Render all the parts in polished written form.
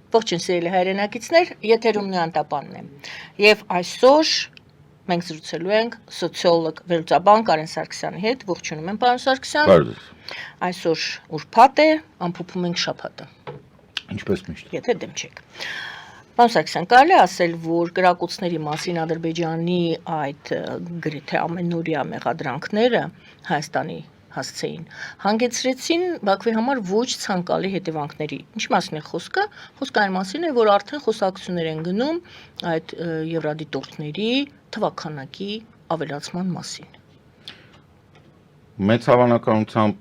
Ողջույն սիրելի հայրենակիցներ, եթերում Նոյան Տապանն է։ Եվ այսօր մենք զրուցելու ենք սոցիոլոգ վերլուծաբան Կարեն Սարգսյանի հետ։ Ողջունում եմ, պարոն Սարգսյան։ Այսօր ուրբաթ է, ամփոփում ենք շաբաթը։ Ինչպես միշտ։ Եթե դեմ չեք։ Պարոն Սարգսյան, կարելի է ասել, որ կրակոցների մասին Ադրբեջանի այդ գրեթե ամենօրյա մեղադրանքները Հայաստանի հասցեին հանգեցրեցին Բաքվի համար ոչ ցանկալի հետևանքների։ Ինչ մասին է խոսքը։ Խոսքը այն մասին է, որ արդեն խոսակցություններ են գնում այդ եվրադիտորդների թվաքանակի ավելացման մասին։ Մեծ հավանականությամբ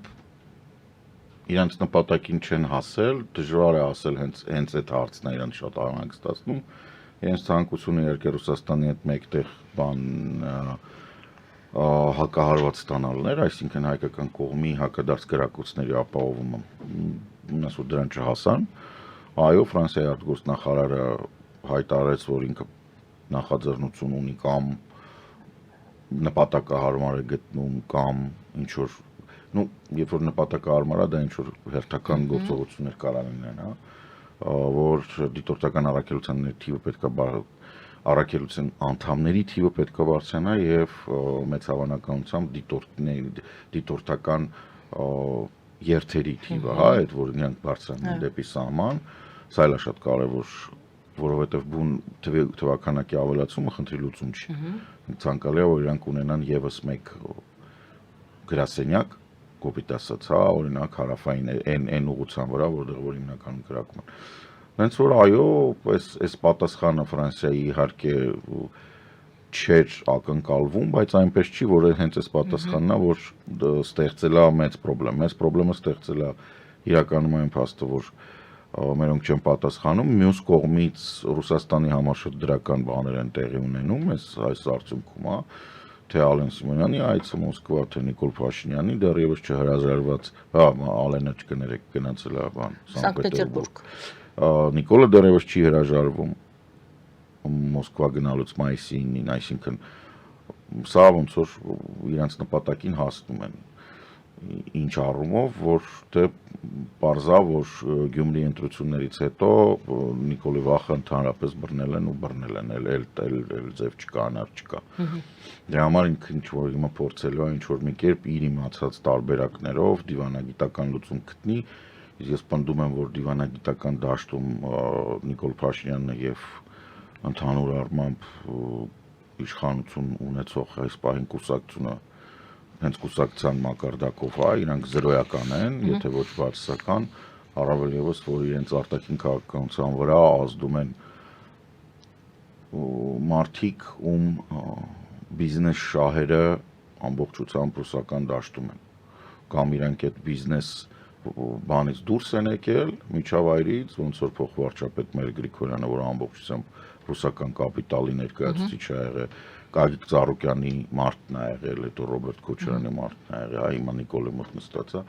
իրանց նպատակին չեն հասել, դժվար է ասել հենց այդ հարցն է իրանց շատ անհանգստացնում։ Իրենց ցանկությունը իհարկե Ռուսաստանի հետ մեկտեղ հակահարված ստանալն էր, այսինքն հայկական կողմի հակադարձ գրակոծների ապահովումը, ունես որ դրան չհասան, այո, Ֆրանսիայի արտգործնախարարը հայտարարեց, որ ինքը նախաձեռնություն ունի կամ նպատակահարմար է գտնում կամ ինչ որ, երբ որ նպատակահարմար է, դա ինչ որ հերթական գործողություններ կարող լինեն, որ դիտորդական առաքելության թիվը պետք է առաքելության անդամների թիվը պետք է բարձրանա եւ մեծ հավանականությամբ դիտորդական երթերի թիվը, այդ որ նրանք բարձրանում դեպի սահման, սա էլ է շատ կարեւոր, որովհետեւ բուն թվականակի ավելացումը խնդրի լուծում չի։ Ցանկալի է որ իրանք ունենան եւս մեկ գրասենյակ, կոպիտ ասած, օրինակ հարավային այն ուղղության վրա, որտեղ որ հիմնականում գրակում են։ Հենց որ այո, այս պատասխանը Ֆրանսիայի իհարկե չէր ակնկալվում, բայց այնպես չի, որ հենց այս պատասխանն է, որ ստեղծել է մեծ պրոբլեմ։ Մեծ պրոբլեմը ստեղծել է իրականում այն փաստը, որ մերոնք չեն պատասխանում, մյուս կողմից Ռուսաստանի համար շատ դրական բաներ են տեղի ունենում, այս արդյունքում, թե Ալեն Սիմոնյանի այցը Մոսկվա, թե Նիկոլ Փաշինյանի դեռևս չհրաժարված, Ալենը չկներեք գնացել է Սանկտ Պետերբուրգ։ Նիկոլը դեռևս չի հրաժարվում Մոսկվա գնալուց մայիսի 9-ին, այսինքն սա ոնց որ իրանց նպատակին հասնում են։ Ինչ առումով, որ դե պարզա, որ Գյումրի ընտրություններից հետո Նիկոլի վախը ընդհանրապես բռնել են ու բռնել են, էլ ձև չկա, անար չկա։ Դրա համար ինքը ինչ որ հիմա փորձելու է ինչ որ մի կերպ իր իմացած տարբերակներով դիվանագիտական լուծում գտնի։ Ես պնդում եմ, որ դիվանագիտական դաշտում Նիկոլ Փաշինյանն եւ ընդհանուր առմամբ իշխանություն ունեցող այս պահին կուսակցությունը հենց կուսակցության մակարդակով իրանք զրոյական են, եթե ոչ բացասական, առավել եւս որ իրենց արտաքին քաղաքականության վրա ազդում են մարդիկ, ում բիզնես շահերը ամբողջությամբ ռուսական դաշտում են, կամ իրանք այդ բիզնես բանից դուրս են եկել միջավայրից, ոնց որ փոխվարչապետ Մեր Գրիգորյանը, որ ամբողջությամբ ռուսական կապիտալի ներկայացուցիչ է եղել, Գագիկ Ծառուկյանի մարդն է եղել, հետո Ռոբերտ Քոչարյանի մարդն է եղել, հիմա Նիկոլը մոտ նստած է,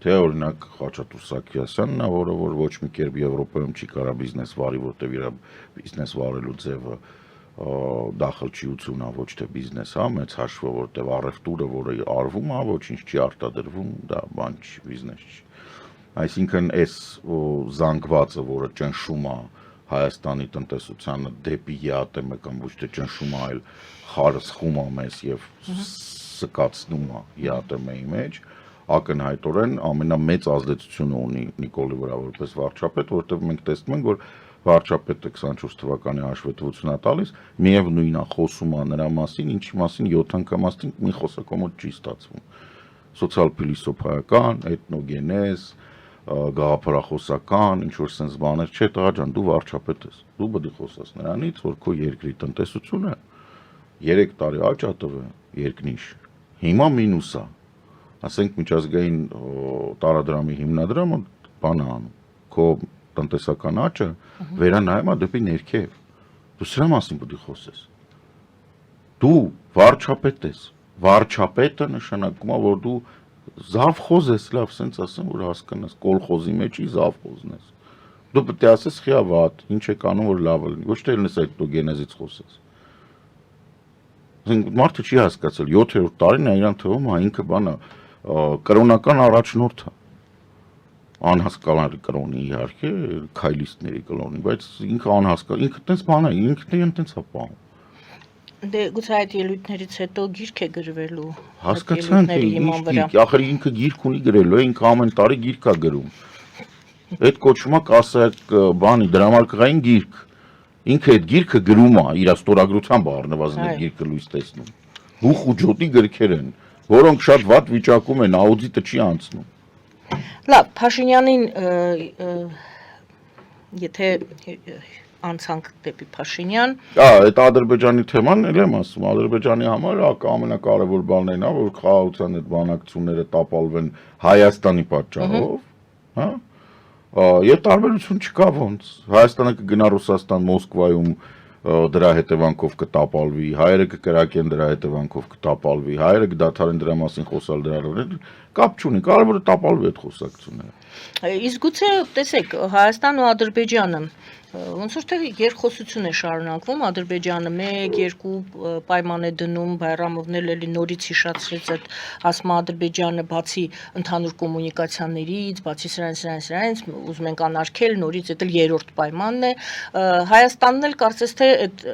թե օրինակ Խաչատուր Սարգսյանն է, որը որ ոչ մի կերպ Եվրոպայում չի կարող բիզնես վարի, որտեղ իր բիզնես վարելու ձևը դախլչիություն է, ոչ թե բիզնես, մեծ հաշվը, որտեղ առևտուրը, որը արվում է, ոչինչ չի արտադրվում, դա բան չի, բիզնես չի։ Այսինքն այս զանգվածը, որը ճնշում է Հայաստանի տնտեսությանը դեպի ԵԱՏՄ կամ ոչ թե ճնշում է, այլ խարսխում է մեզ եւ սկացնում է ԵԱՏՄ-ի մեջ, ակնհայտորեն ամենամեծ ազդեցությունը ունի Նիկոլի վրա որպես վարչապետ, որովհետեւ մենք տեսնում ենք, որ վարչապետը 24 թվականի հաշվետվություն է տալիս, միևնույնն է խոսում է նրա մասին, ինչի մասին 7 անգամասին մի խոսակոմոդ չի ստացվում։ Սոցիալ-փիլիսոփայական, էթնոգենեզ, գաղափարախոսական, ինչ որ sense բաներ, չէ, տղա ջան, դու վարչապետ ես։ Դու պետք է խոսես նրանից, որ քո երկրի տնտեսությունը 3 տարի աճ ա տվել, երկնիշ։ Հիմա մինուս է։ Ասենք միջազգային տարադրամի հիմնադրամը բան է անում։ Քո տնտեսական աճը վերանայում է դեպի ներքև։ Դու սրա մասին պետք է խոսես։ Դու վարչապետ ես։ Վարչապետը նշանակում է, որ դու զավխոզ ես, լավ, սենց ասեմ, որ հասկանաս, կոլխոզի մեջի զավխոզն ես։ Դու պետք է ասես խիավատ, ինչ եք անում, որ լավը լինի, ոչ թե լնես այդ դու գենեզից խոսես։ Մարդը չի հասկացել, 7-րդ տարին է իրան թվում, ինքը բանը կրոնական առաջնորդ է։ անհասկանալի կրոնի իհարկե, քայլիստների կրոնի, բայց ինքը անհասկանալի, ինքը տենց բան է, ինքն տենց է պահում։ Դե գուցե այդ ելույթներից հետո գիրք է գրվելու։ Հասկացանք, ինչ գիրք, ախր ինքը գիրք ունի գրելու է, ինքը ամեն տարի գիրք է գրում։ Այդ կոչվում է կասակ բանի դրամարկղային գիրք։ Ինքը այդ գիրքը գրում է, իր ստորագրությամբ առնվազն այդ գիրքը լույս տեսնում։ Հուխ ու ջոտի գրքեր են, որոնք շատ վատ վիճակում են, աուդիտը չի անցնում։ Լավ, Փաշինյանին եթե անցանք դեպի Փաշինյան։ Այդ Ադրբեջանի թեման էլ եմ ասում, Ադրբեջանի համար ամենակարևոր բանն է, որ խաղաղության այդ բանակցությունները տապալվեն Հայաստանի պատճառով, հա։ Եվ տարբերություն չկա ոնց։ Հայաստանը կգնա Ռուսաստան, Մոսկվայում դրա հետևանքով կտապալվի, հայերը կկրակեն դրա հետևանքով կտապալվի, հայերը կդադարեն դրա մասին խոսալ դրանով, կապ չունի, կարևորը տապալվի այդ խոսակցությունները։ Իսկ գուցե տեսեք, Հայաստան ու Ադրբեջանը ոնց որ թե երկխոսություն է շարունակվում, Ադրբեջանը 1-2 պայման է դնում, Բայրամովն էլի նորից հիշացրեց այդ ասում Ադրբեջանը բացի ընդհանուր կոմունիկացիաներից, բացի սրանից ուզում են անարգել, նորից դա երրորդ պայմանն է։ Հայաստանն էլ կարծես թե այդ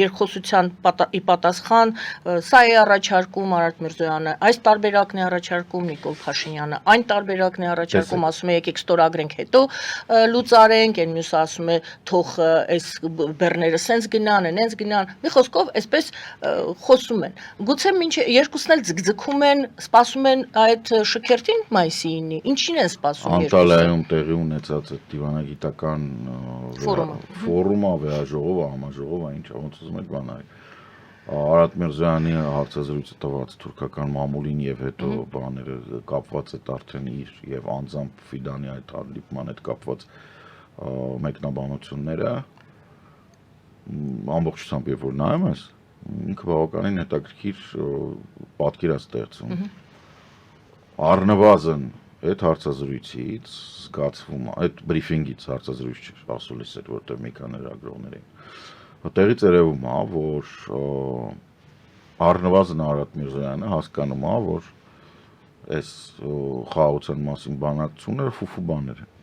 երկխոսության ի պատասխան սա է առաջարկում Արարատ Միրզոյանը, այս տարբերակն է առաջարկում Նիկոլ Փաշինյանը, այն տարբերակն է առաջարկում, ասում է եկեք ստորագրենք հետո լուծարենք, այն մյուսը ասում է թող այս բեռները սենց գնան, այնց գնան։ Մի խոսքով այսպես խոսում են։ Գուցե երկուսն էլ ձգձգում են, սպասում են այդ շքերթին մայիսի 9-ի։ Ինչին են սպասում երկուսը։ Անտալիայում տեղի ունեցած այդ դիվանագիտական ֆորումը, վեաժողովը, համաժողովը, ինչ ոնց ուզում եք բան արի։ Արարատ Միրզոյանի հարցազրույցը տված թուրքական մամուլին եւ հետո բաները կապված է արդեն իր եւ անձամբ Ֆիդանի այդ հանդիպման հետ կապված մեկնաբանությունները ամբողջությամբ երբ որ նայում ես, ինքը բավականին հետաքրքիր պատկեր է ստեղծում։ Առնվազն այդ հարցազրույցից զգացվում է, այդ բրիֆինգից հարցազրույց չէ, ասուլիս էր, որտեղ մի քանի լրագրողներ էին։ Տեղից երևում է, որ առնվազն Արարատ Միրզոյանը հասկանում է, որ այս խաղաղության մասին բանակցությունները ֆուֆու բաներ են։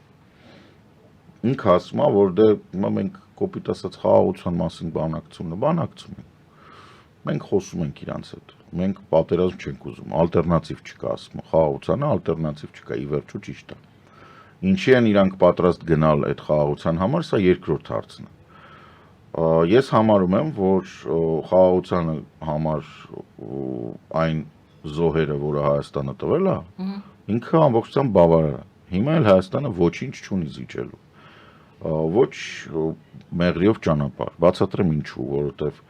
Ինքը ասում է, որ դե մենք կոպիտ ասած խաղաղության մասին բանակցում ենք։ Մենք խոսում ենք իրանց հետ։ Մենք պատերազմ չենք ուզում, ալտերնատիվ չկա, ասում է, խաղաղությանը ալտերնատիվ չկա, ի վերջո ճիշտ է։ Ինչի են իրանք պատրաստ գնալ այդ խաղաղության համար, սա երկրորդ հարցն է։ Ես համարում եմ, որ խաղաղության համար այն զոհերը, որը Հայաստանը տվել է, ինքը ամբողջությամբ բավարար է։ Հիմա էլ Հայաստանը ոչինչ չունի զիջելու։ Ոչ մեղրիով ճանապարհ, բացատրեմ ինչու, որովհետև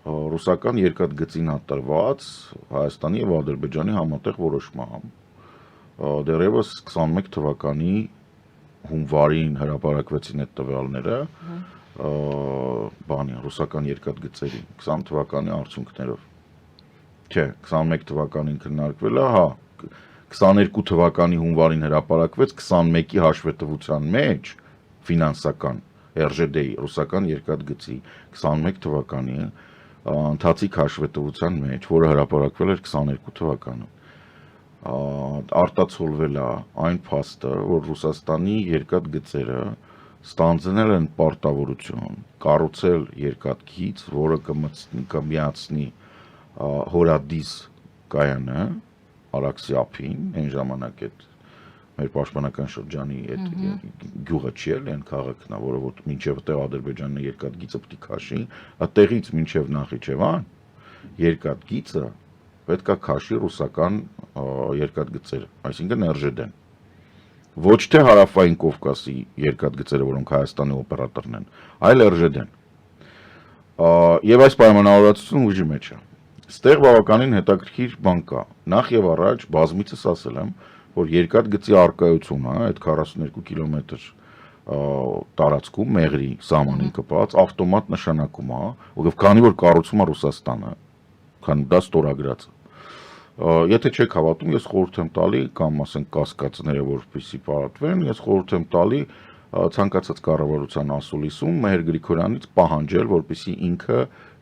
ռուսական երկաթգծին հատարված Հայաստանի եւ Ադրբեջանի համատեղ որոշմամբ դեռևս 21 թվականի հունվարին հրապարակվեցին այդ տվյալները ռուսական երկաթգծերի 20 թվականի արդյունքներով։ Չէ, 21 թվականին քննարկվել է, հա, 22 թվականի հունվարին հրապարակվեց 21-ի հաշվետվության մեջ ֆինանսական RЖD-ի ռուսական երկաթգծի 21 թվականի ընթացիկ հաշվետվության մեջ, որը հրապարակվել էր 22 թվականում, արտացոլվել է այն փաստը, որ Ռուսաստանի երկաթգծերը ստանձնել են պարտավորություն կառուցել երկաթգիծ, որը կմիացնի Հորադիս կայանը Արաքսի ափին, այն ժամանակ այդ մեր պաշտպանական շրջանի այդ գյուղը չի էլ այն քաղաքն է, որը մինչև տեղ Ադրբեջանը երկաթգիծը պետք է քաշի, այդտեղից մինչև Նախիջևան երկաթգիծը պետք է քաշի ռուսական երկաթգծերը, այսինքն RЖD-ն։ Ոչ թե հարավային Կովկասի երկաթգծերը, որոնք Հայաստանի օպերատորն են, այլ RЖD-ն։ Եվ այս պայմանավորվածությունը ուժի մեջ է։ Ստեղ բավականին հետաքրքիր բան կա։ Նախ եւ առաջ բազմիցս ասել եմ, որ երկաթգծի արկայությունը, այդ 42 կիլոմետր տարածքում մեղրի սահմանին կպած ավտոմատ նշանակում է, որովհետև քանի որ կառուցում է Ռուսաստանը, քանի դա ստորագրած է։ Եթե չեք հավատում, ես խորհուրդ եմ տալի կամ ասենք կասկածները որպեսզի պարատվեն, ես խորհուրդ եմ տալի ցանկացած կառավարության ասուլիսում Մեհեր Գրիգորյանից պահանջել, որպեսզի ինքը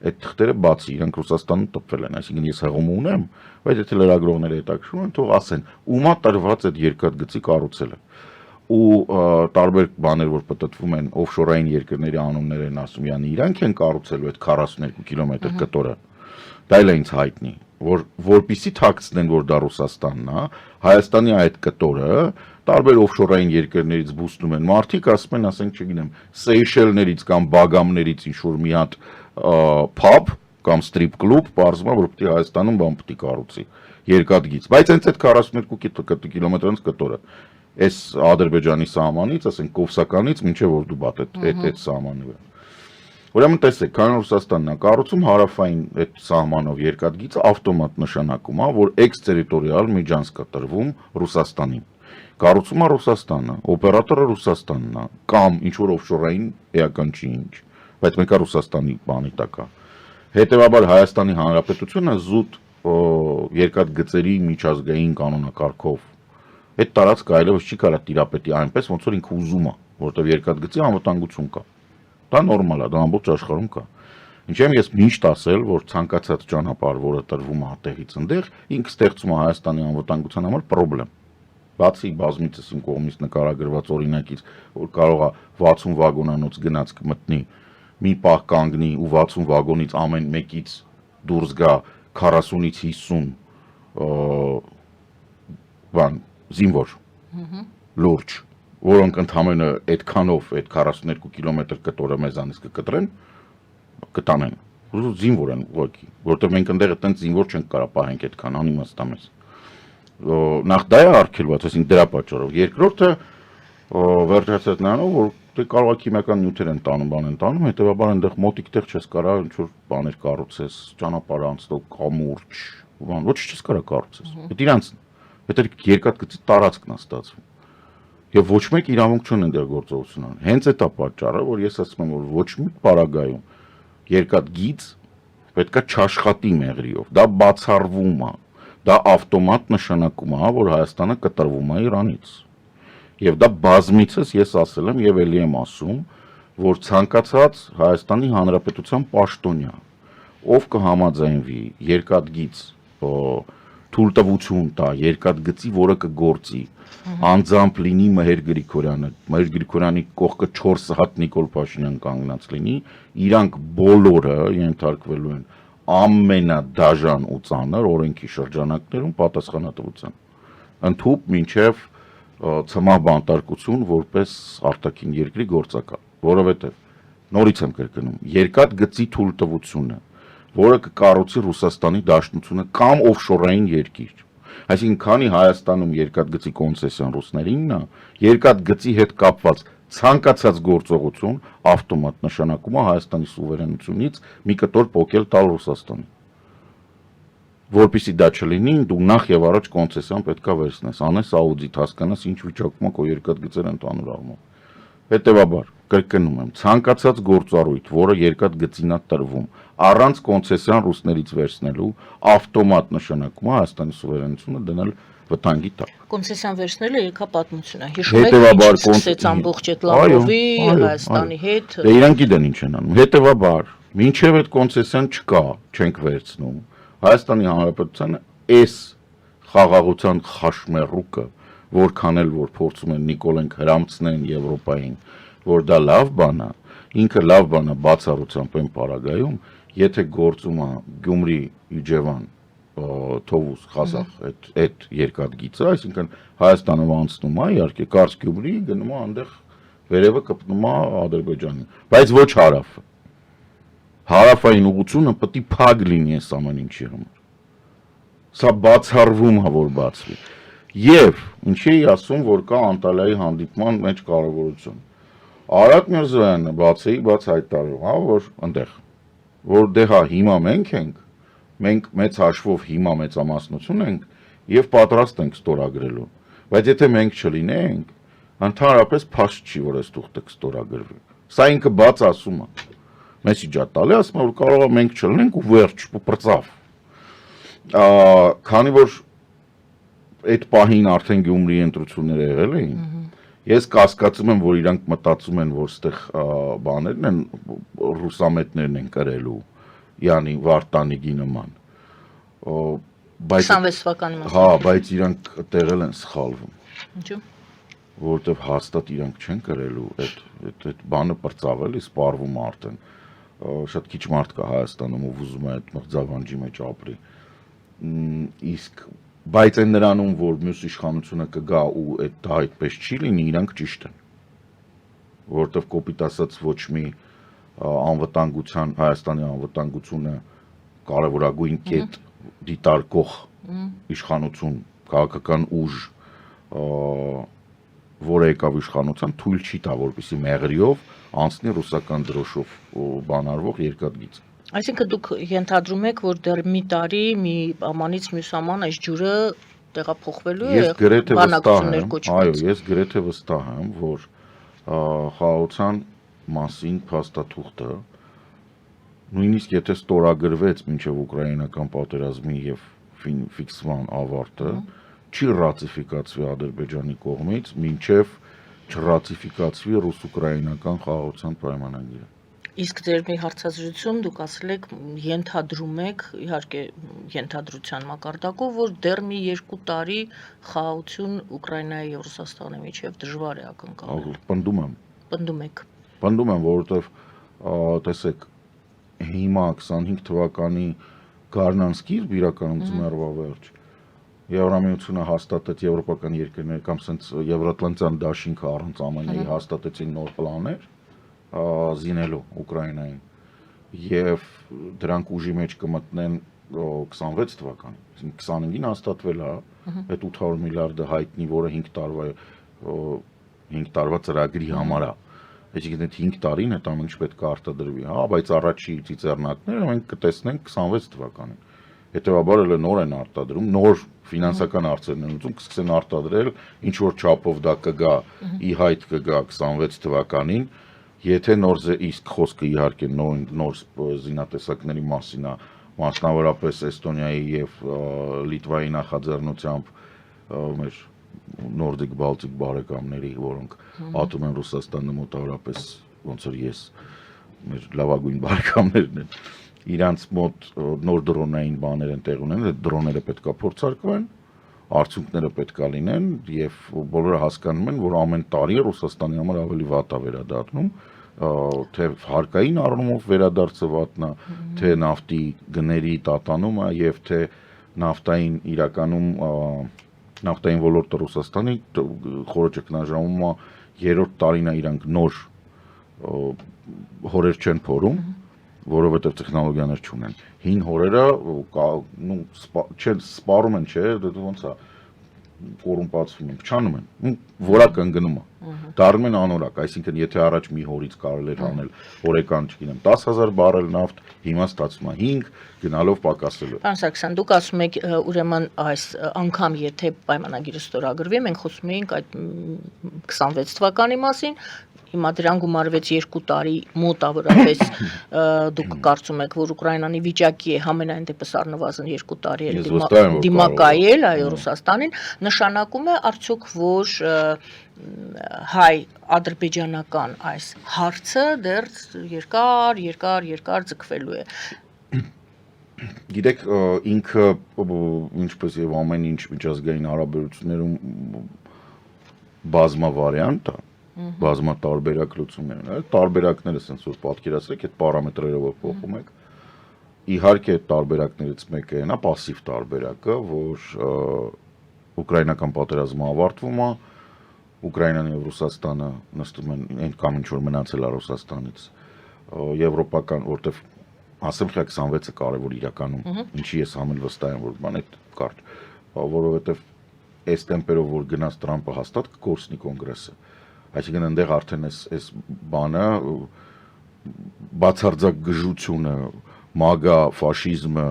այդ թղթերը բացի, իրանք Ռուսաստանում տպվել են, այսինքն ես հղում ունեմ, բայց եթե լրագրողները հետաքրքրում են, թող ասեն, ումա տրված այդ երկաթգծի կառուցելը։ ու տարբեր բաներ, որ պատտվում են օֆշորային երկրների անուններ են ասում, yani իրանք են կառուցելու այդ 42 կիլոմետր կտորը։ Դա էլ է ինձ հայտնի, որպիսի թաքցնեն, որ դա Ռուսաստանն է, Հայաստանի այդ կտորը տարբեր օֆշորային երկրներից բուստում են։ Մարդիկ ասում են, ասենք, չգիտեմ, Սեյշելներից կամ Բագամներից ինչ-որ մի հատ pub կամ strip club, բարձրացնում, որ պետք է Հայաստանում բան պետք է կառուցի, երկաթգիծ։ Բայց հենց այդ 42 կիլոմետրանց կտորը այս Ադրբեջանի սահմանից, ասենք Կովսականից մինչև Օրդուբատ այդ սահմանը վրա։ Ուրեմն տեսեք, քանի Ռուսաստանն է կառուցում հարավային այդ սահմանով երկաթգիծը ավտոմատ նշանակում է, որ էքստերիտորիալ միջանցք է տրվում Ռուսաստանին։ Կառուցում է Ռուսաստանը, օպերատորը Ռուսաստանն է, կամ ինչ որ օֆշորային էական չի ինչ, բայց մեկը Ռուսաստանի բանի տակ է։ Հետևաբար Հայաստանի Հանրապետությունը զուտ երկաթգծերի միջազգային կանոնակարգով այդ տարածքը այլևս չի կարող տիրապետի այնպես, ոնց որ ինքը ուզում է, որովհետև երկաթգծի անվտանգություն կա։ Դա նորմալ է, դա ամբողջ աշխարհում կա։ Ինչեմ ես միշտ ասել, որ ցանկացած ճանապարհ, որը տրվում է այդտեղից այնտեղ, ինքը ստեղծում է Հայաստանի անվտանգության համար խնդրեմ։ Բացի բազմիցս իմ կողմից նկարագրված օրինակից, որ կարող է 60 վագոնանոց գնացք մտնի, մի պահ կանգնի ու 60 վագոնից ամեն մեկից դուրս գա 40-ից 50 բան զինվոր լուրջ, որոնք ընդհանրապես այդքանով այդ 42 կիլոմետր կտորը մեզանից կկտրեն, կտանեն։ Զինվոր են ուղղակի, որտեղ մենք այնտեղ այդտենց զինվոր չենք կարող պահենք այդքան անիմաստ ամես։ Նախ դա է արգելված, այսինքն դրա պատճառով։ Երկրորդը վերջացած նրանով, որ դե կարող է քիմիական նյութեր են տանում, բան են տանում, հետեւաբար այնտեղ մոտիկ տեղ չես կարող ինչ-որ բաներ կառուցես, ճանապարհ անցնող կամուրջ, բան, ոչ չես կարող կառուցես։ Դա իրանց Դա երկաթգծի տարածքն է ստացվում։ Եվ ոչ մեկ իրավունք չունի դեր գործողություն ան։ Հենց այդ է պատճառը, որ ես ասում եմ, որ ոչ մի պարագայում երկաթգիծ պետքա չաշխատի մեղրիով։ Դա բացառվում է։ Դա ավտոմատ նշանակում է, որ Հայաստանը կտրվում է Իրանից։ Եվ դա բազմիցս ես ասել եմ եւ ելի եմ ասում, որ ցանկացած Հայաստանի Հանրապետության պաշտոնյա, ով կհամաձայնվի երկաթգիծ թույլտվություն տա երկաթգծի, որը կգործի, անձամբ լինի Մհեր Գրիգորյանը, Մհեր Գրիգորյանի կողքը 4 հատ Նիկոլ Փաշինյան կանգնած լինի, իրանք բոլորը ենթարկվելու են ամենադաժան ու ծանր օրենքի շրջանակներում պատասխանատվության։ Ընդհուպ մինչև ցմահ բանտարկություն որպես արտաքին երկրի գործակալ, որովհետև նորից եմ կրկնում, երկաթգծի թույլտվությունը որը կկառուցի Ռուսաստանի Դաշնությունը կամ օֆշորային երկիր։ Այսինքն, քանի Հայաստանում երկաթգծի կոնցեսիան ռուսներինն է, երկաթգծի հետ կապված ցանկացած գործողություն ավտոմատ նշանակում է Հայաստանի սուվերենությունից մի կտոր պոկել տալ Ռուսաստանին։ Որպեսզի դա չլինի, դու նախ եւ առաջ կոնցեսիան պետքա վերցնես, անես աուդիտ, հասկանաս ինչ վիճակում է քո երկաթգծերը ընդհանուր առմամբ։ Հետևաբար, կրկնում եմ, ցանկացած գործառույթ, որը երկաթգծին է տրվում, առանց կոնցեսիան ռուսներից վերցնելու, ավտոմատ նշանակում է Հայաստանի սուվերենությունը դնել վտանգի տակ։ Կոնցեսիան վերցնելը եկա պատմություն է։ Հիշում եք, ինչ սկսեց ամբողջ այդ Լավրովի Հայաստանի հետ։ Դե իրանք գիտեն ինչ են անում։ Հետևաբար, մինչև այդ կոնցեսիան չկա, չենք վերցնում։ Հայաստանի Հանրապետությանը այս խաղաղության խաշմերուկը, որքան էլ որ փորձում են Նիկոլենք հրամցնեն Եվրոպային, որ դա լավ բան է, ինքը լավ բան է բացառությամբ այն պարագայում, եթե գործում է Գյումրի Իջևան Թովուս Ղազախ այդ երկաթգիծը, այսինքն Հայաստանով անցնում է, իհարկե Կարս Գյումրի գնում է այնտեղ վերևը կպնում է Ադրբեջանին, բայց ոչ հարավը։ Հարավային ուղղությունը պետք է փակ լինի այս ամեն ինչի համար։ Սա բացառվում է, որ բացվի։ Եվ ինչի ասում, որ կա Անտալիայի հանդիպման մեջ կարևորություն։ Արադ Միրզոյանը բաց հայտարարում, հա, որ այնտեղ, որ դե հա հիմա մենք մեծ հաշվով հիմա մեծամասնություն ենք եւ պատրաստ ենք ստորագրելու։ Բայց եթե մենք չլինենք, ընդհանրապես փաստ չի, որ այս թուղթը կստորագրվի։ Սա ինքը բաց ասում է։ Մեսիջա տալի, ասում որ կարող է մենք չլինենք ու վերջ ու պրծավ։ Քանի որ այդ պահին արդեն Գյումրիի ընտրությունները եղել էին, ես կասկածում եմ, որ իրանք մտածում են, որ ստեղ բաներն են, ռուսամետներն են կրելու, յանի Վարդանիկի նման։ 26 թվականի մաս։ Հա, բայց իրանք տեղել են սխալվում։ Ինչու՞։ որովհետև հաստատ իրանք չեն կրելու այդ բանը պրծավել, սպառվում արդեն։ Շատ քիչ մարդ կա Հայաստանում, ով ուզում է այդ մղձավանջի մեջ ապրի։ Իսկ բայց այն նրանում, որ մյուս իշխանությունը կգա ու դա այդպես չի լինի, իրանք ճիշտ են։ Որովհետև կոպիտ ասած ոչ մի անվտանգության, Հայաստանի անվտանգությունը կարևորագույն կետ դիտարկող իշխանություն, քաղաքական ուժ, որը եկավ իշխանության, թույլ չի տա, որպեսզի մեղրիով անցնի ռուսական դրոշով բանարվող երկաթգիծ։ Այսինքն դուք ենթադրում եք, որ դեռ մի տարի, մի ամանից մյուս աման այս ջուրը տեղափոխվելու է բանակցություններ կոչված։ Ես գրեթե վստահ եմ, որ խաղաղության մասին փաստաթուղթը նույնիսկ եթե ստորագրվեց մինչև ուկրաինական պատերազմի եւ ֆիքսման ավարտը, չի ռատիֆիկացվի Ադրբեջանի կողմից, մինչև չրատիֆիկացվի ռուս-ուկրաինական խաղաղության պայմանագիրը։ Իսկ ձեր մի հարցազրույցում դուք ասել եք, ենթադրում եք, իհարկե ենթադրության մակարդակով, որ դեռ մի 2 տարի խաղաղություն Ուկրաինայի եւ Ռուսաստանի միջև դժվար է ակնկալել։ Պնդում եմ։ Պնդում եք։ Պնդում եմ, որովհետև տեսեք, հիմա 25 թվականի գարնան սկիզբ իրականում ձմեռվա վերջ Եվրամիությունը հաստատեց եվրոպական երկրներ կամ սենց Եվրատլանտյան դաշինքը առանց ԱՄՆ-ի հաստատեցին նոր պլաններ զինելու Ուկրաինային եւ դրանք ուժի մեջ կմտնեն 26 թվականին 25-ին հաստատվել է այդ 800 միլիարդը հայտնի, որը 5 տարվա ծրագրի համար է։ Այսինքն այդ 5 տարին այդ ամենը պետք է արտադրվի, բայց առաջի ծիծեռնակները մենք կտեսնենք 26 թվականին։ Հետևաբար էլ նոր են արտադրում, նոր ֆինանսական հարցերն են ուզում, կսկսեն արտադրել, ինչ որ չափով դա կգա, ի հայտ կգա 26 թվականին, եթե նոր իսկ խոսքը իհարկե նոր զինատեսակների մասին է, մասնավորապես Էստոնիայի եւ Լիտվայի նախաձեռնությամբ մեր Նորդիկ Բալտիկ բարեկամների, որոնք ատում են Ռուսաստանը մոտավորապես ոնց որ ես մեր լավագույն բարեկամներն են, իրանց մոտ նոր դրոնային բաներ են տեղ ունեն, այդ դրոնները պետքա փորձարկվեն, արդյունքները պետքա լինեն եւ բոլորը հասկանում են, որ ամեն տարի Ռուսաստանի համար ավելի վատ է վերադառնում, թե հարկային առումով վերադարձը վատն է, թե նավթի գների տատանումը եւ թե նավթային իրականում նավթային ոլորտը Ռուսաստանի խորը ճգնաժամում է 3-րդ տարին է իրանք նոր հորեր չեն փորում, որովհետև տեխնոլոգիաներ չունեն։ Հին հորերը սպառում են, չէ, ոնց է կոռումպացվում են, փչանում են, որակը ընկնում է։ Դառնում են անորակ, այսինքն եթե առաջ մի հորից կարել էր անել օրական, չգիտեմ, 10,000 բարել նավթ, հիմա ստացվում է 5 գնալով պակասելու։ Պարոն Սարգսյան, դուք ասում եք, ուրեմն այս անգամ եթե պայմանագիրը ստորագրվի, մենք խոսում ենք այդ 26 թվականի մասին, հիմա դրան գումարվեց 2 տարի մոտավորապես դուք կարծում եք, որ Ուկրաինանի վիճակի է համենայն դեպս առնվազն 2 տարի էլ դիմակայել այո Ռուսաստանին, նշանակում է արդյոք, որ հայ-ադրբեջանական այս հարցը դեռ երկար ձգվելու է։ Գիտեք, ինքը ինչպես եւ ամեն ինչ միջազգային հարաբերություններում բազմավարիանտ է, բազմատարբերակ լուծումներ են, տարբերակները sense որ պատկերացրեք, այդ պարամետրերով փոխում եք։ Իհարկե այդ տարբերակներից մեկը նա пассив տարբերակը, որ ուկրաինական պատերազմը ավարտվում է, Ուկրաինան եւ Ռուսաստանը նստում են այն կամ ինչ որ մնացել է Ռուսաստանից, եվրոպական, որտեվ ասեմ խա 26-ը կարևոր իրականում, ինչի ես համել վստահ եմ, որ բան այդ կարճ, որովհետեւ այս տեմպերով որ գնաց Տրամպը հաստատ կկորցնի կոնգրեսը, այսինքն այնտեղ արդեն այս բանը բացարձակ գժությունը, մագա ֆաշիզմը,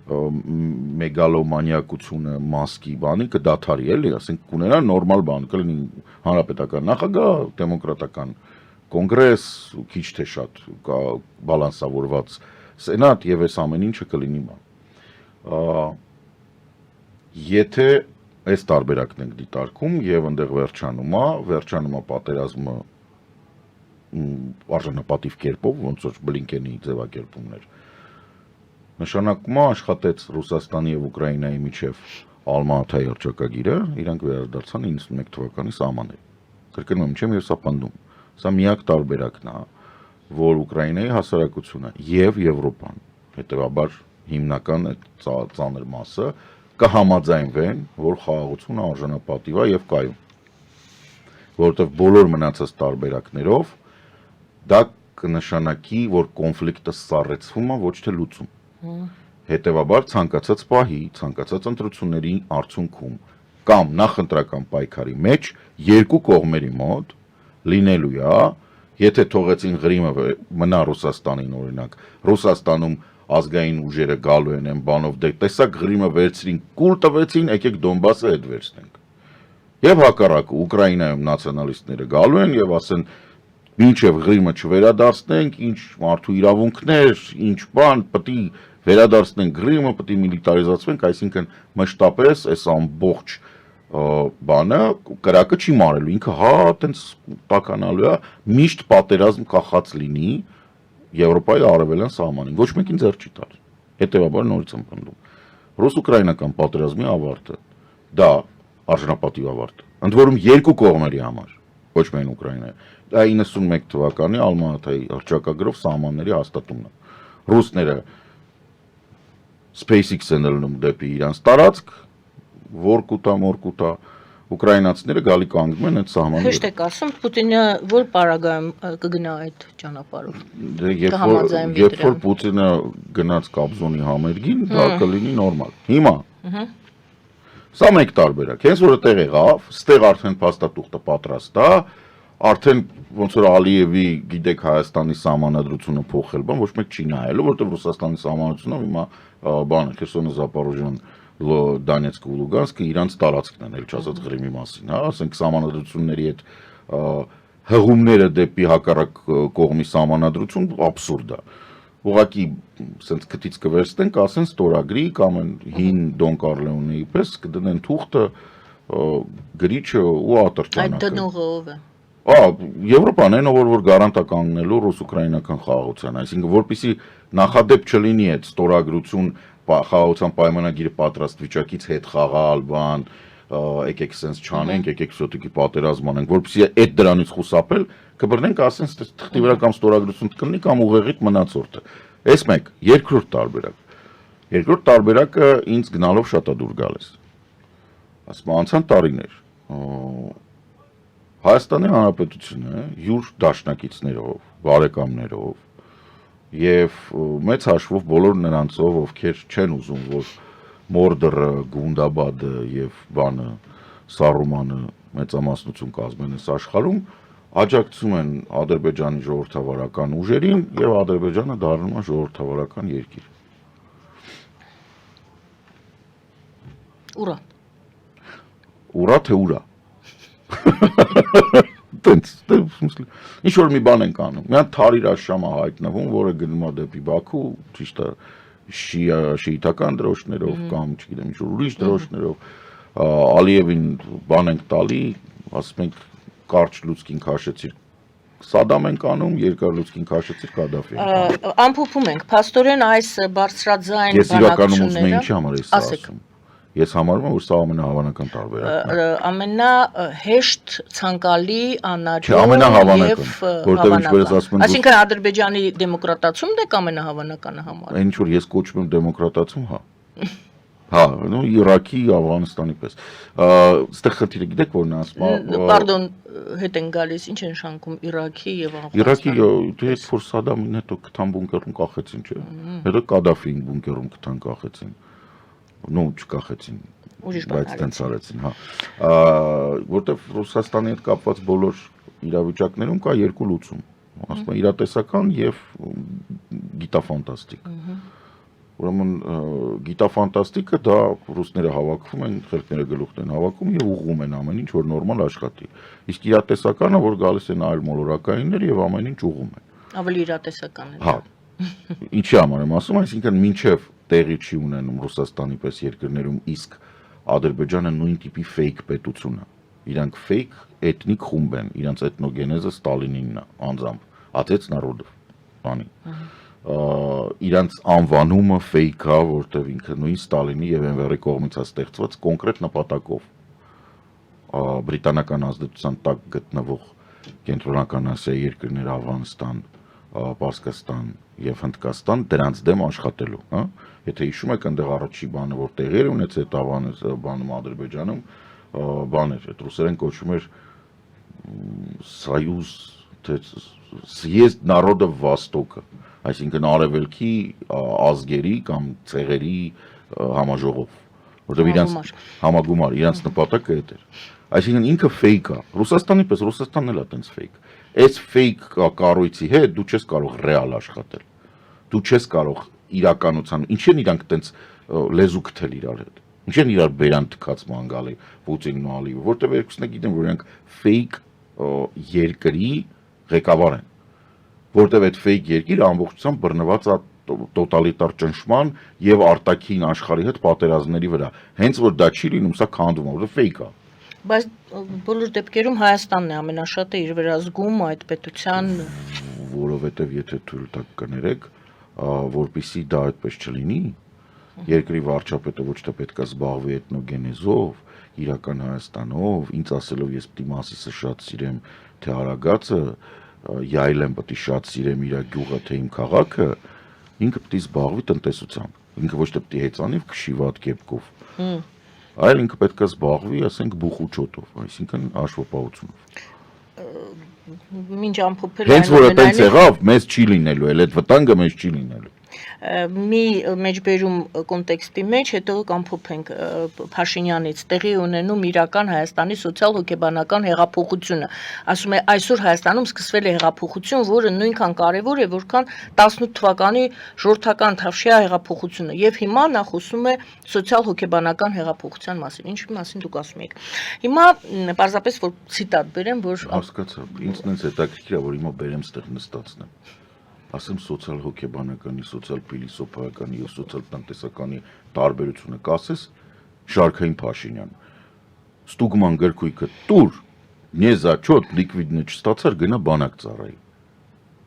մեգալոմանիակությունը, մասկի բանի կդադարի էլի, ասենք կուներա նորմալ բան, կլինի հանրապետական նախագահ, դեմոկրատական կոնգրես, քիչ թե շատ բալանսավորված սենատ եւ այս ամեն ինչը կլինի բան։ Եթե այս տարբերակն ենք դիտարկում եւ այնտեղ վերջանում է պատերազմը արժանապատիվ կերպով, ոնց որ Բլինկենի ձևակերպումներ նշանակում է աշխատեց Ռուսաստանի եւ Ուկրաինայի միջև Ալմատայի հռչակագիրը, իրանք վերադարձան 91 թվականի սահմանները։ կրկնում եմ, չեմ եւ սա պնդում։ Սա միակ տարբերակն է, որ Ուկրաինայի հասարակությունը եւ Եվրոպան, հետեւաբար հիմնական այդ ծանր մասը կհամաձայնվեն, որ խաղաղությունը արժանապատիվ է եւ կայուն։ Որովհետեւ բոլոր մնացած տարբերակներով դա կնշանակի, որ կոնֆլիկտը սառեցվում է, ոչ թե լուծում։ Հետևաբար ցանկացած պահի, ցանկացած ընտրությունների արդյունքում կամ նախընտրական պայքարի մեջ երկու կողմերի մոտ լինելու է, եթե թողեցին Ղրիմը մնա Ռուսաստանին օրինակ, Ռուսաստանում ազգային ուժերը գալու են բանով դե տեսակ Ղրիմը վերցրին, կուլ տվեցին, եկեք Դոնբասը հետ վերցնենք։ Եվ հակառակը Ուկրաինայում նացիոնալիստները գալու են եւ ասեն մինչև Ղրիմը չվերադարձնենք, ինչ մարդու իրավունքներ, ինչ բան, պետք է վերադարձնենք Ղրիմը, պետք է միլիտարիզացվենք, այսինքն մշտապես այս ամբողջ բանը կրակը չի մարելու, ինքը տենց տականալու է, միշտ պատերազմ կախած լինի Եվրոպայի արևելյան սահմանին, ոչ մեկին ձեռ չի տալ։ Հետևաբար նորից եմ պնդում։ Ռուս-ուկրաինական պատերազմի ավարտը դա արժանապատիվ ավարտ։ Ընդ որում երկու կողմերի համար, ոչ միայն Ուկրաինայի։ Դա 91 թվականի Ալմատայի հռչակագրով սահմանների հաստատումն է։ Ռուսները SpaceX-ն ելնում դեպի իրանց տարածք, Որկուտա, ուկրաինացիները գալի կանգնում են այդ սահմանը։ Հեշտ եք ասում, Պուտինը որ պարագայում կգնա այդ ճանապարհով։ Երբ որ Պուտինը գնաց Կաբզոնի համերգին, դա կլինի նորմալ։ Հիմա սա մեկ տարբերակ։ Հենց որ այդտեղ եղավ, ստեղ արդեն փաստաթուղթը պատրաստ է, արդեն ոնց որ Ալիևի, գիտեք, Հայաստանի սահմանադրությունը փոխել, բան ոչ մեկ չի նայելու, որտեղ Ռուսաստանի սահմանադրությունը հիմա բանը Խերսոնը, Զապորոժյան, Դոնեցկը ու Լուգանսկը իրանց տարածքն են, էլ չասած Ղրիմի մասին, հա, ասենք սահմանադրությունների այդ հղումները դեպի հակառակ կողմի սահմանադրություն աբսուրդ է։ Ուղղակի սենց քթից կվերցնենք, ասեն ստորագրի կամ հին Դոն Կառլեոնեի պես կդնեն թուղթը, գրիչը ու ատրճանակը։ Այդ դնողը ով է։ Եվրոպան այն որ գարանտա կանգնելու ռուս-ուկրաինական խաղաղության, այսինքն որպեսզի նախադեպ չլինի այդ ստորագրություն խաղաղության պայմանագիրը պատրաստ վիճակից հետ խաղալ, բան, եկեք սենց չանենք, եկեք սոտիկի պատերազմ անենք, որպեսզի այդ դրանից խուսափել, կբռնենք ասեն թղթի վրա կամ ստորագրություն կլինի կամ ուղեղիդ մնացորդը։ Այս մեկ, երկրորդ տարբերակ։ Երկրորդ տարբերակը ինձ գնալով շատ է դուր գալիս։ Ասում անցան տարիներ։ Հայաստանի Հանրապետությունը յուր դաշնակիցներով, բարեկամներով եւ մեծ հաշվով բոլոր նրանցով, ովքեր չեն ուզում, որ Մորդորը, Գունդաբադը եւ բանը Սարումանը մեծամասնություն կազմեն այս աշխարհում, աջակցում են Ադրբեջանի ժողովրդավարական ուժերին եւ Ադրբեջանը դառնում է ժողովրդավարական երկիր։ Ուրա։ Ուրա թե ուրա։ Ինչ որ մի բան ենք անում։ Մի հատ Թարիր աշամա հայտնվում, որը գնում է դեպի Բաքու, ճիշտ է, շիիտական դրոշներով կամ, չգիտեմ, ինչ որ ուրիշ դրոշներով, Ալիևին բան ենք տալի, ասում ենք կարճ լուցկին քաշեցիր Սադամ ենք անում, երկար լուցկին քաշեցիր Կադաֆի ենք անում։ Ամփոփում ենք, փաստորեն այս բարձրաձայն Ես իրականում ուզում եմ ինչի համար ես ասում։ Ես համարում եմ, որ սա ամենահավանական տարբերակն է։ Ամենահեշտ, ցանկալի, անարյուն ամենահավանական, որտեղ ինչպես ասում են, այսինքն Ադրբեջանի դեմոկրատացումն է ամենահավանականը համար։ Ինչ որ ես կոչում եմ դեմոկրատացում, հա։ Հա, նո Իրաքի, Աֆղանստանի պես։ Այստեղ խնդիրը գիտեք որն է ասում։ Պարդոն, հետ են գալիս, ինչ են շանքում Իրաքի եւ Աֆղանստանի։ Իրաքի դե որ Սադամին հետո կթան բունկերում կախեցին, չէ։ Հետո Կադաֆին բունկերում կթան կախեցին։ Ну, չկախեցին, բայց տենց արեցին, հա։ Որտեվ Ռուսաստանի հետ կապված բոլոր իրավիճակներում կա երկու լուծում, ասում եմ իրատեսական եւ գիտաֆանտաստիկ։ Ուրեմն գիտաֆանտաստիկը դա ռուսները հավաքվում են, խելքները գլուխն են հավաքում եւ ուղղում են ամեն ինչ, որ նորմալ աշխատի։ Իսկ իրատեսականը, որ գալիս են այլ մոլորակայիններ եւ ամեն ինչ ուղղում են։ Ավելի իրատեսական է։ Հա։ Ինչի համար եմ ասում, այսինքն մինչեւ տեղի չի ունենում Ռուսաստանի պես երկրներում, իսկ Ադրբեջանը նույն տիպի ֆեյք պետություն է։ Իրանք ֆեյք էթնիկ խումբ են, իրանց էթնոգենեզը Ստալինինն է, անձամբ, Отец народов, բանի։ Իրանց անվանումը ֆեյք է, որտեղ ինքը նույն Ստալինի եւ Էնվերի կողմից է ստեղծված կոնկրետ նպատակով։ բրիտանական ազդեցության տակ գտնվող կենտրոնական Ասիայի երկրներ Աֆղանստան, Պարսկաստան եւ Հնդկաստան դրանց դեմ աշխատելու, հա? Եթե հիշում եք, այնտեղ առաջի բանը որ տեղի էր ունեցել բանում Ադրբեջանում, բաներ, այդ ռուսերեն կոչվում էր Союз, Съезд народов Востока, այսինքն արևելքի ազգերի կամ ցեղերի համաժողով, որտեղ իրանց համագումար, իրանց նպատակը այդ էր։ Այսինքն ինքը fake է, Ռուսաստանի պես, Ռուսաստանն էլ է տենց fake։ Այս fake կառույցի հետ դու չես կարող ռեալ աշխատել։ Դու չես կարող իրականության, ինչ են իրանք տենց լեզու գտել իրար հետ։ Ինչ են իրար բերան թքած մանգալի Պուտինն ու Ալիևը, որտեղ երկուսն է գիտեն, որ իրանք fake երկրի ղեկավար են։ Որտեղ այդ fake երկիրը ամբողջությամբ բռնված է տոտալիտար ճնշման եւ արտաքին աշխարհի հետ պատերազմների վրա։ Հենց որ դա չի լինում, սա քանդվում է, որտեղ fake է։ Բայց բոլոր դեպքերում Հայաստանն է ամենաշատը իր վրա զգում այդ պետության, որովհետև եթե թույլ տակ կներեք, որպեսզի դա այդպես չլինի, երկրի վարչապետը ոչ թե պետք է զբաղվի էթնոգենեզով, իրական Հայաստանով, ինձ ասելով ես պիտի Մասիսը շատ սիրեմ, թե Արագածը, Յայլեն պիտի շատ սիրեմ իր գյուղը, թե իմ քաղաքը, ինքը պիտի զբաղվի տնտեսությամբ, ինքը ոչ թե պիտի հեծանի քշի վատ կեպքով, այլ ինքը պետք է զբաղվի, ասենք բուխուչոտով, այսինքն հաշվապահությունով։ Մինչ ամփոփել Հենց որ այդպես եղավ, մեզ չի լինելու, էլ այդ վտանգը մեզ չի լինելու։ Մի մեջբերում կոնտեքստի մեջ, հետո կամփոփենք Փաշինյանից տեղի ունենում իրական Հայաստանի սոցիալ-հոգեբանական հեղափոխությունը։ Ասում է այսօր Հայաստանում սկսվել է հեղափոխություն, որը նույնքան կարևոր է, որքան 18 թվականի ժողովրդական Թավշյա հեղափոխությունը։ Եվ հիմա նա խոսում է սոցիալ-հոգեբանական հեղափոխության մասին, ինչի մասին դուք ասում եք։ Հիմա պարզապես որ ցիտատ բերեմ, որ հասկացա, ինձ նենց հետաքրքիր է, որ հիմա բերեմ ստեղ նստածնեմ։ Ասեմ սոցիալ-հոգեբանականի, սոցիալ-փիլիսոփայականի եւ սոցիալ-տնտեսականի տարբերությունը կասես Շարքային Փաշինյան։ Ստուգման գրքույկը տուր, նեզաչոտ լիկվիդնը չստացար գնա բանակ ծառայի։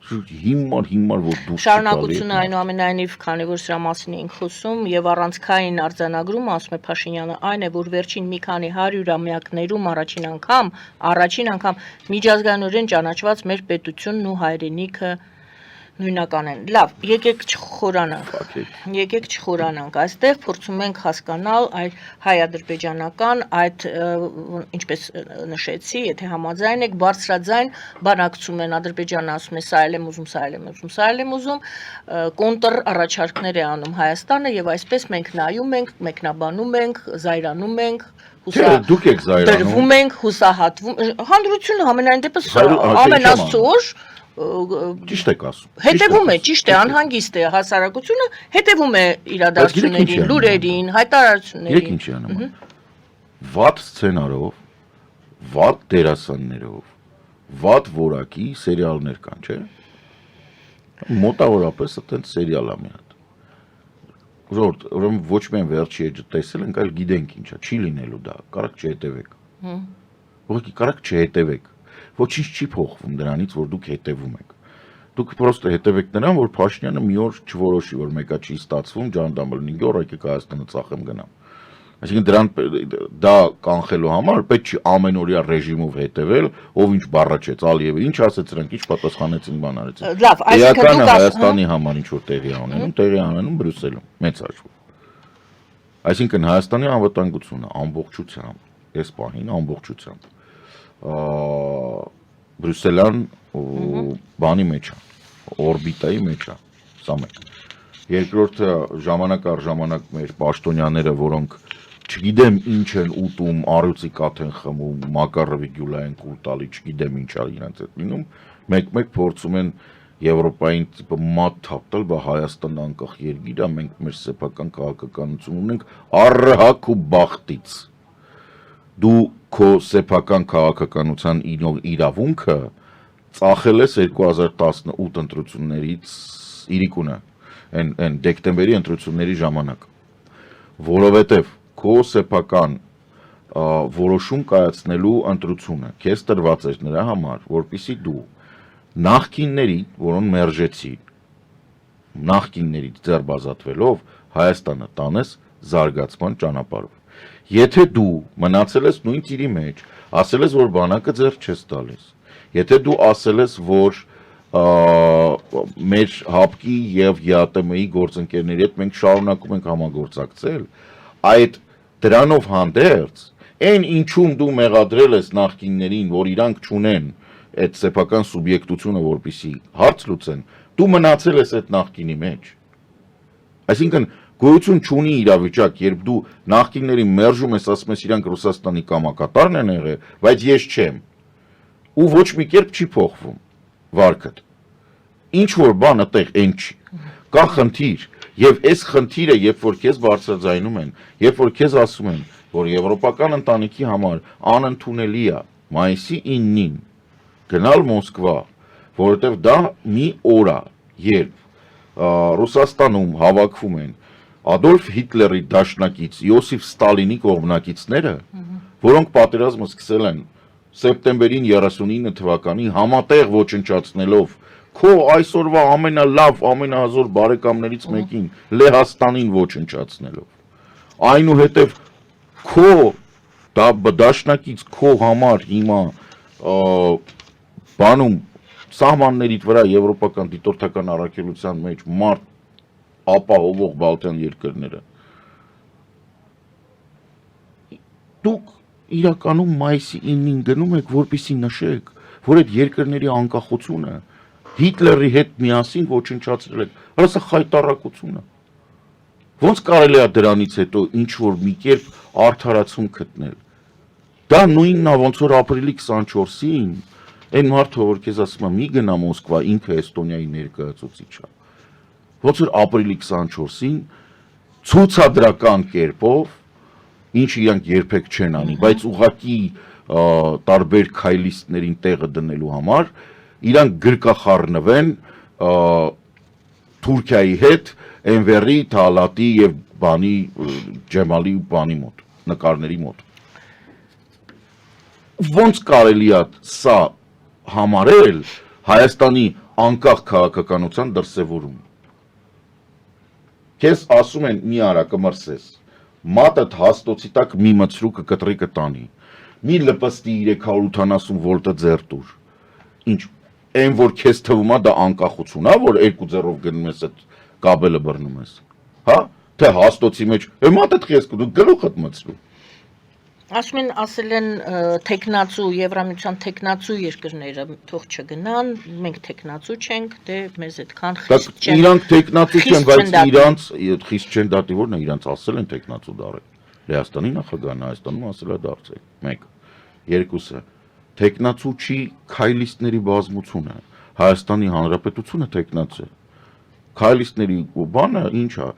Հիմար որ դու շարունակությունը այնուամենայնիվ, քանի որ սրա մասին ենք խոսում եւ առանցքային արձանագրումը, ասում է Փաշինյանը, այն է, որ վերջին մի քանի 100-ամյակներում առաջին անգամ միջազգայինորեն ճանաչված մեր պետությունն ու հայրենիքը նույնական են։ Լավ, եկեք չխորանանք, այստեղ փորձում ենք հասկանալ այդ հայ-ադրբեջանական, այդ ինչպես նշեցի, եթե համաձայն եք, բարձրաձայն բանակցում են, Ադրբեջանը ասում է սա էլ եմ ուզում, կոնտր առաջարկներ է անում Հայաստանը եւ այսպես մենք նայում ենք, մեկնաբանում ենք, զայրանում ենք, դուք եք զայրանում, դրվում ենք, հուսահատվում, հանրությունը համենայն դեպս ամենասուր Ճիշտ եք ասում։ Հետևում է, ճիշտ է, անհանգիստ է հասարակությունը, հետևում է իրադարձություններին, լուրերին, հայտարարություններին։ Եք ինչի անեմ։ Վատ սցենարով, վատ դերասաններով, վատ որակի սերիալներ կան, չէ՞։ Մոտավորապես այդպես սերիալ է մի հատ։ Ուրեմն ոչ միայն վերջի էջը տեսել ենք, այլ գիտենք ինչա, չի լինելու դա, կարակ չհետևեք։ Ուղղակի կարակ չհետևեք։ Ոչինչ չի փոխվում դրանից, որ դուք հետևում եք։ Դուք պրոստը հետևեք նրան, որ Փաշինյանը մի օր չորոշի, որ մեկա չի ստացվում, ջանդամը լինի, օր եկեք Հայաստանը ծախեմ գնամ։ Այսինքն դրան դա կանխելու համար պետք չի ամենօրյա ռեժիմով հետևել, ով ինչ բառաչեց, Ալիևը ինչ ասեց, նրանք ինչ պատասխանեցին, բան արեցին։ Լավ, այսինքն դուք Հայաստանի համար ինչ որ տեղի անենում Բրյուսելում, մեծ հաշվով։ Այսինքն Հայաստանի անվտանգությունը ամբողջությամբ, այս պահին ամբողջությամբ Բրյուսելյան բանի մեջ է, օրբիտայի մեջ է, սա մեկ։ Երկրորդը ժամանակ առ ժամանակ մեր պաշտոնյաները, որոնք չգիտեմ ինչ են ուտում, առյուծի կաթ են խմում, մակարովի գյուլա են կուլ տալի, չգիտեմ ինչ է իրենց հետ լինում, մեկ-մեկ փորձում են Եվրոպային տիպը մատ թափտալ, բա Հայաստանն անկախ երկիր է, մենք մեր սեփական քաղաքականություն ունենք առհակ ու բախտից։ Դու քո սեփական քաղաքականության իրավունքը ծախել ես 2018 ընտրություններից իրիկունը, այն դեկտեմբերի ընտրությունների ժամանակ, որովհետև քո սեփական որոշում կայացնելու ընտրությունը քեզ տրված էր նրա համար, որպեսզի դու նախկինների, որոնք մերժեցին, նախկիններից ձեռբազատվելով Հայաստանը տանես զարգացման ճանապարհով։ Եթե դու մնացել ես նույն ծիրի մեջ, ասել ես, որ բանակը ձեռք չես տալիս։ Եթե դու ասել ես, որ մեր ՀԱՊԿ-ի եւ ԵԱՏՄ-ի գործընկերների հետ մենք շարունակում ենք համագործակցել, այդ դրանով հանդերձ այն ինչում դու մեղադրել ես նախկիններին, որ իրանք չունեն այդ սեփական սուբյեկտությունը, որպեսի հարց լուծեն, դու մնացել ես այդ նախկինի մեջ։ Այսինքն գոյություն չունի իրավիճակ, երբ դու նախկիններին մերժում ես, ասում ես իրանք Ռուսաստանի կամակատարն են եղել, բայց ես չեմ։ Ու ոչ մի կերպ չի փոխվում վարքդ։ Ինչ որ բան այդտեղ այն չի։ Կա խնդիր, եւ այս խնդիրը, երբ որ քեզ բարձրաձայնում են, երբ որ քեզ ասում են, որ եվրոպական ընտանիքի համար անընդունելի է մայիսի 9-ին գնալ Մոսկվա, որովհետեւ դա մի օր է, երբ Ռուսաստանում հավաքվում են Ադոլֆ Հիտլերի դաշնակից Յոսիֆ Ստալինի կողմնակիցները, որոնք պատերազմը սկսել են սեպտեմբերին 39 թվականի համատեղ ոչնչացնելով քո այսօրվա ամենալավ, ամենահզոր բարեկամներից մեկին Լեհաստանին ոչնչացնելով։ Այնուհետև քո դաշնակից քո համար հիմա բանում սահմաններիդ վրա եվրոպական դիտորդական առաքելության մեջ մարդ ապահովող Բալթյան երկրները։ Դուք իրականում մայիսի 9-ին գնում եք, որպեսզի նշեք, որ այդ երկրների անկախությունը Հիտլերի հետ միասին ոչնչացրել եք, հələ խայտառակություն է։ Ոնց կարելի է դրանից հետո ինչ որ մի կերպ արդարացում գտնել։ Դա նույնն է, ոնց որ ապրիլի 24-ին այն մարդը, որ քեզ ասում է՝ մի գնա Մոսկվա, ինքը Էստոնիայի ներկայացուցիչ է։ Ոնց որ ապրիլի 24-ին ցուցադրական կերպով, ինչ իրանք երբեք չեն անի, բայց ուղղակի տարբեր քայլիստներին տեղը դնելու համար իրանք գրկախառնվեն Թուրքիայի հետ Էնվերի, Թալատի եւ բանի Ջեմալի բանի մոտ, նկարների մոտ։ Ոնց կարելի է սա համարել Հայաստանի անկախ քաղաքականության դրսևորում։ Քեզ ասում են՝ մի արա կմրսես, մատդ հաստոցի տակ մի մցրու կկտրի կտանի, մի լպստի 380 վոլտը ձեռ տուր։ Ինչ, այն որ քեզ թվում է դա անկախություն է, որ երկու ձեռով գնում ես այդ կաբելը բռնում ես, հա, թե հաստոցի մեջ, մատդ քեզ դու գլուխդ մցրու։ Ասում են, ասել են տեխնացու, Եվրամիության տեխնացու երկրները թող չգնան, մենք տեխնացու չենք, դե մեզ այդքան խիստ չեն։ Իրանք տեխնացու չեն, բայց իրանց խիստ չեն դատի, որն է, իրանց ասել են տեխնացու դարել։ Լեհաստանի նախագահն Հայաստանում ասել է դարձել։ 1 2 տեխնացու չի քայլիստների բազմությունը։ Հայաստանի Հանրապետությունը տեխնացու է։ Քայլիստների բանը ինչ է,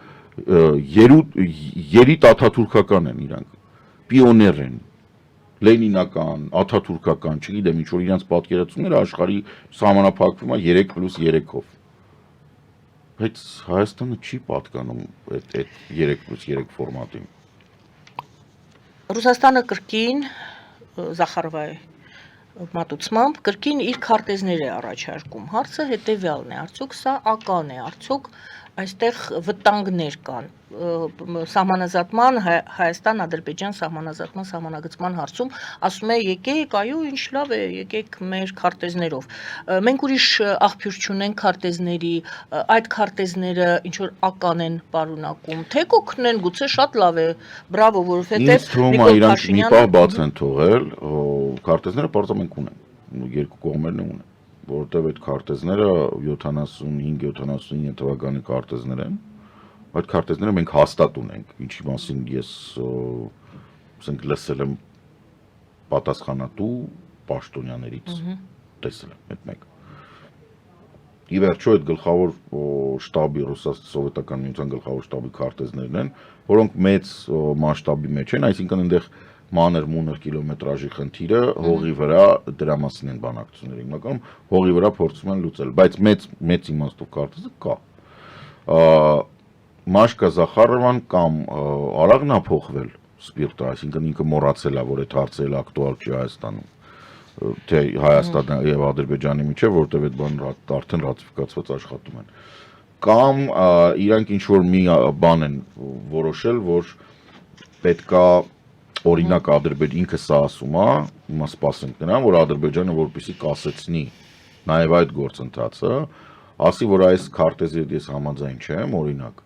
երիտ աթաթուրքական են իրանք։ Պիոներ են, լենինական, աթաթուրքական, չգիտեմ ինչ որ իրանց պատկերացումները աշխարհի սահմանափակվում է 3+3-ով։ Բայց Հայաստանը չի պատկանում այդ 3+3 ֆորմատին։ Ռուսաստանը կրկին Զախարովայի մատուցմամբ կրկին իր քարտեզներ է առաջարկում։ Հարցը հետևյալն է, արդյոք սա ական է, արդյոք այստեղ վտանգներ կան սահմանազատման Հայաստան-Ադրբեջան սահմանազատման սահմանագծման հարցում ասում է եկեք, այո, ինչ լավ է, եկեք մեր քարտեզներով։ Մենք ուրիշ աղբյուր չունենք քարտեզների, այդ քարտեզները ինչ որ ական են պարունակում, թե կօգնեն, գուցե շատ լավ է, բրավո, որովհետև Նիկոլ Փաշինյանը մի պահ բաց են թողել, քարտեզները պարզապես մենք ունենք, երկու կողմերն ունեն, որովհետև այդ քարտեզները 75-79 թվականի քարտեզներ են, այդ քարտեզները մենք հաստատ ունենք, ինչի մասին ես ասենք լսել եմ պատասխանատու պաշտոնյաներից, տեսել եմ այդ մեկը։ Ի վերջո այդ գլխավոր շտաբի Սովետական միության գլխավոր շտաբի քարտեզներն են, որոնք մեծ մասշտաբի մեջ են, այսինքն այնտեղ մանր-մունր կիլոմետրաժի խնդիրը հողի վրա դրա մասին են բանակցությունները հիմնականում, հողի վրա փորձում են լուծել, բայց մեծ իմաստով քարտեզը կա։ Մաշկա Զախարովան կամ Արաղն է փոխվել սպիրտը, այսինքն ինքը մոռացել է, որ այդ հարցը ակտուալ չի Հայաստանում, թե Հայաստանը եւ Ադրբեջանի միջեւ, որտեղ այդ բանը արդեն ռատիֆիկացված աշխատում են։ Կամ իրանք ինչ որ մի բան են որոշել, որ պետքա Օրինակ Ադրբեջանը ինքը սա ասում է, հիմա սպասենք նրան, որ Ադրբեջանը որպեսզի կասեցնի նաև այդ գործընթացը, ասի, որ այս քարտեզի հետ ես համաձայն չեմ, օրինակ,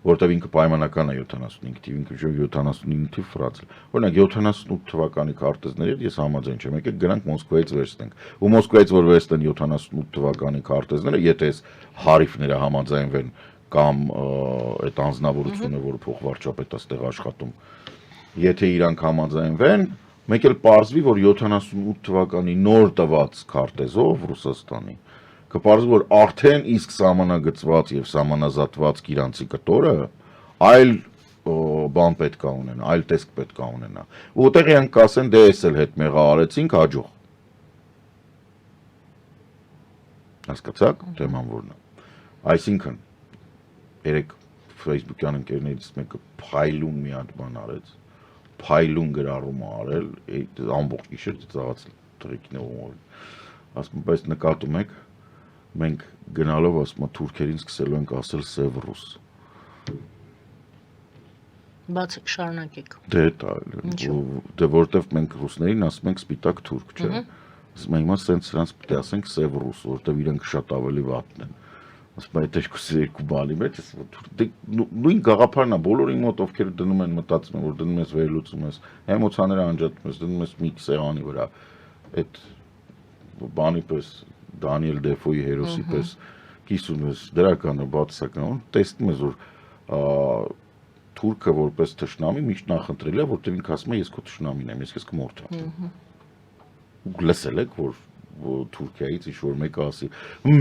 որտեղ ինքը պայմանական է 75 թիվ, ինքը 75 թիվ ֆրացել։ Օրինակ 78 թվականի քարտեզների հետ ես համաձայն չեմ, եկեք գնանք Մոսկվայից վերցնենք։ Ու Մոսկվայից որ վերցնեն 78 թվականի քարտեզները, եթե այս հարիվները համաձայնվեն կամ այդ անձնավորությունը, որը փոխվարչապետ է ստեղ աշխատում, եթե իրանք համաձայնվեն, մեկ էլ պարզվի, որ 78 թվականի նոր տված քարտեզով Ռուսաստանի կպարզվի, որ արդեն իսկ սահմանագծված եւ սահմանազատված իրանցի կտորը այլ բան պետք է ունենա, այլ տեսք պետք է ունենա։ Ու ուտեղ իրանք կասեն, դե էս էլ հետ մեղա արեցինք, հաջող։ Հասկացաք, թեման որն է։ Այսինքն, երեք Facebook-յան ընկերներից մեկը փայլուն մի հատ բան արեց, փայլուն գրառում արել, ամբողջ գիշեր ծաղացել տղեկին ողորին։ Ասում եմ, բայց նկատում եք, մենք գնալով ասում եմ թուրքերին սկսելու ենք ասել սև ռուս։ Բաց շարունակեք։ Դե որտեվ մենք ռուսներին ասում ենք սպիտակ թուրք, չէ։ Ասում եմ հիմա սենց սրանց պետք է ասենք սև ռուս, որտեվ իրենք շատ ավելի վատն են։ Ասում եմ այդ երկու բանի մեջ նույն գաղափարն է բոլորի մոտ ովքեր դնում են մտածում են որ դնում ես վերլուծում ես էմոցիաները անջատում ես դնում ես մի սեղանի վրա այդ բանի պես Դանիել Դեֆոյի հերոսի պես կիսում ես դրականը բացասական տեսնում ես որ թուրքը որպես թշնամի միշտ նախընտրել է որտեղ ինքը ասում է ես քո թշնամին եմ ես քեզ կմորթամ ու լսել եք որ Թուրքիայից ինչ-որ մեկը ասի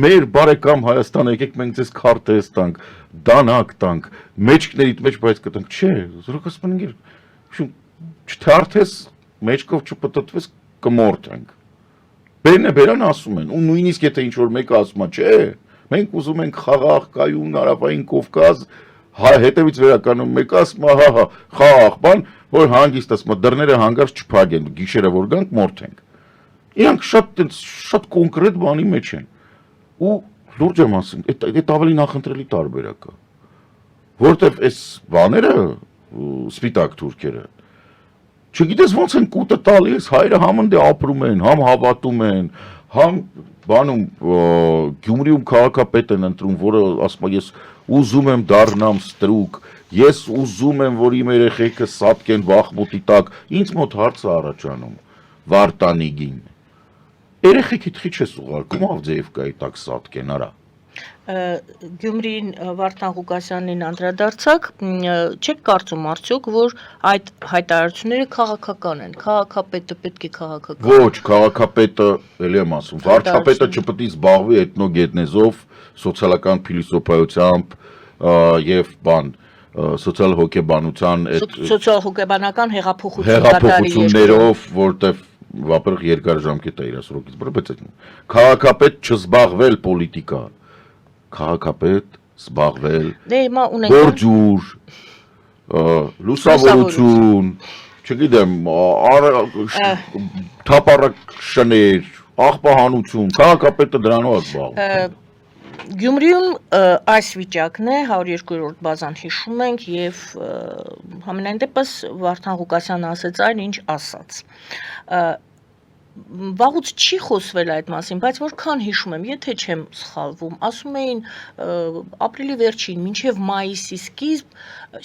մեր բարեկամ Հայաստանը եկեք մենք ձեզ քարտեզ տանք, դանակ տանք, մեջքներիդ մեջ բայց կտանք, չէ, զորք ասում են չթարթես մեջքով չպտտվես կմորթենք։ Բերն է բերան ասում են, ու նույնիսկ եթե ինչ-որ մեկը ասում է, չէ, մենք ուզում ենք խաղաղ կայուն Հարավային Կովկազ, հետևից վերականում մեկը ասում է, հա, խաղաղ բան, որ հանգիստ ասում է, դռները հանգարց չփակեն, գիշերը որ գանք մորթենք։ Իրանք շատ կոնկրետ բանի մեջ են ու լուրջ եմ ասում, այդ ավելի նախընտրելի տարբերակ է, որտեվ այս բաները սպիտակ թուրքերը չգիտես ոնց են կուտը տալիս, հայերը համ ընդ ապրում են, համ հավատում են, համ բանում Գյումրիում քաղաքապետ են ընտրում, որը ասում է ես ուզում եմ դառնամ ստրուկ, ես ուզում եմ որ իմ երեխեքը սատկեն Բախմուտի տակ, ինձ մոտ հարց է առաջանում Վարտանիգին Երեխեքիդ խիչ ես ուղարկում Ավդեևկայի տակ սատկեն, արա։ Գյումրին Վարդան Ղուկասյանին անդրադարձակ, չեք կարծում արդյոք, որ այդ հայտարարությունները քաղաքական են, քաղաքապետը պետք է քաղաքական։ Ոչ, քաղաքապետը, էլի եմ ասում, վարչապետը չպետք է զբաղվի էթնոգետնեզով, սոցիալական փիլիսոփայությամբ եւ բան սոցիալ հոգեբանության սոցիալ-հոգեբանական հեղափոխություններով, որտեղ վապրղ երկար ժամկետ է իր սրոկից բրը, բայց քաղաքապետ չզբաղվել պոլիտիկա, քաղաքապետ զբաղվել գործուր, լուսավորություն, չգիտեմ, թապառաշներ, աղբահանություն, քաղաքապետը դրանով է զբաղվում։ Գյումրիում այս վիճակն է 102-րդ բազան հիշում ենք եւ համենայն դեպս Վարդան Ղուկասյանը ասեց այն ինչ ասաց վաղուց չի խոսվել այդ մասին, բայց որքան հիշում եմ, եթե չեմ սխալվում, ասում էին ապրիլի վերջին, մինչև մայիսի սկիզբ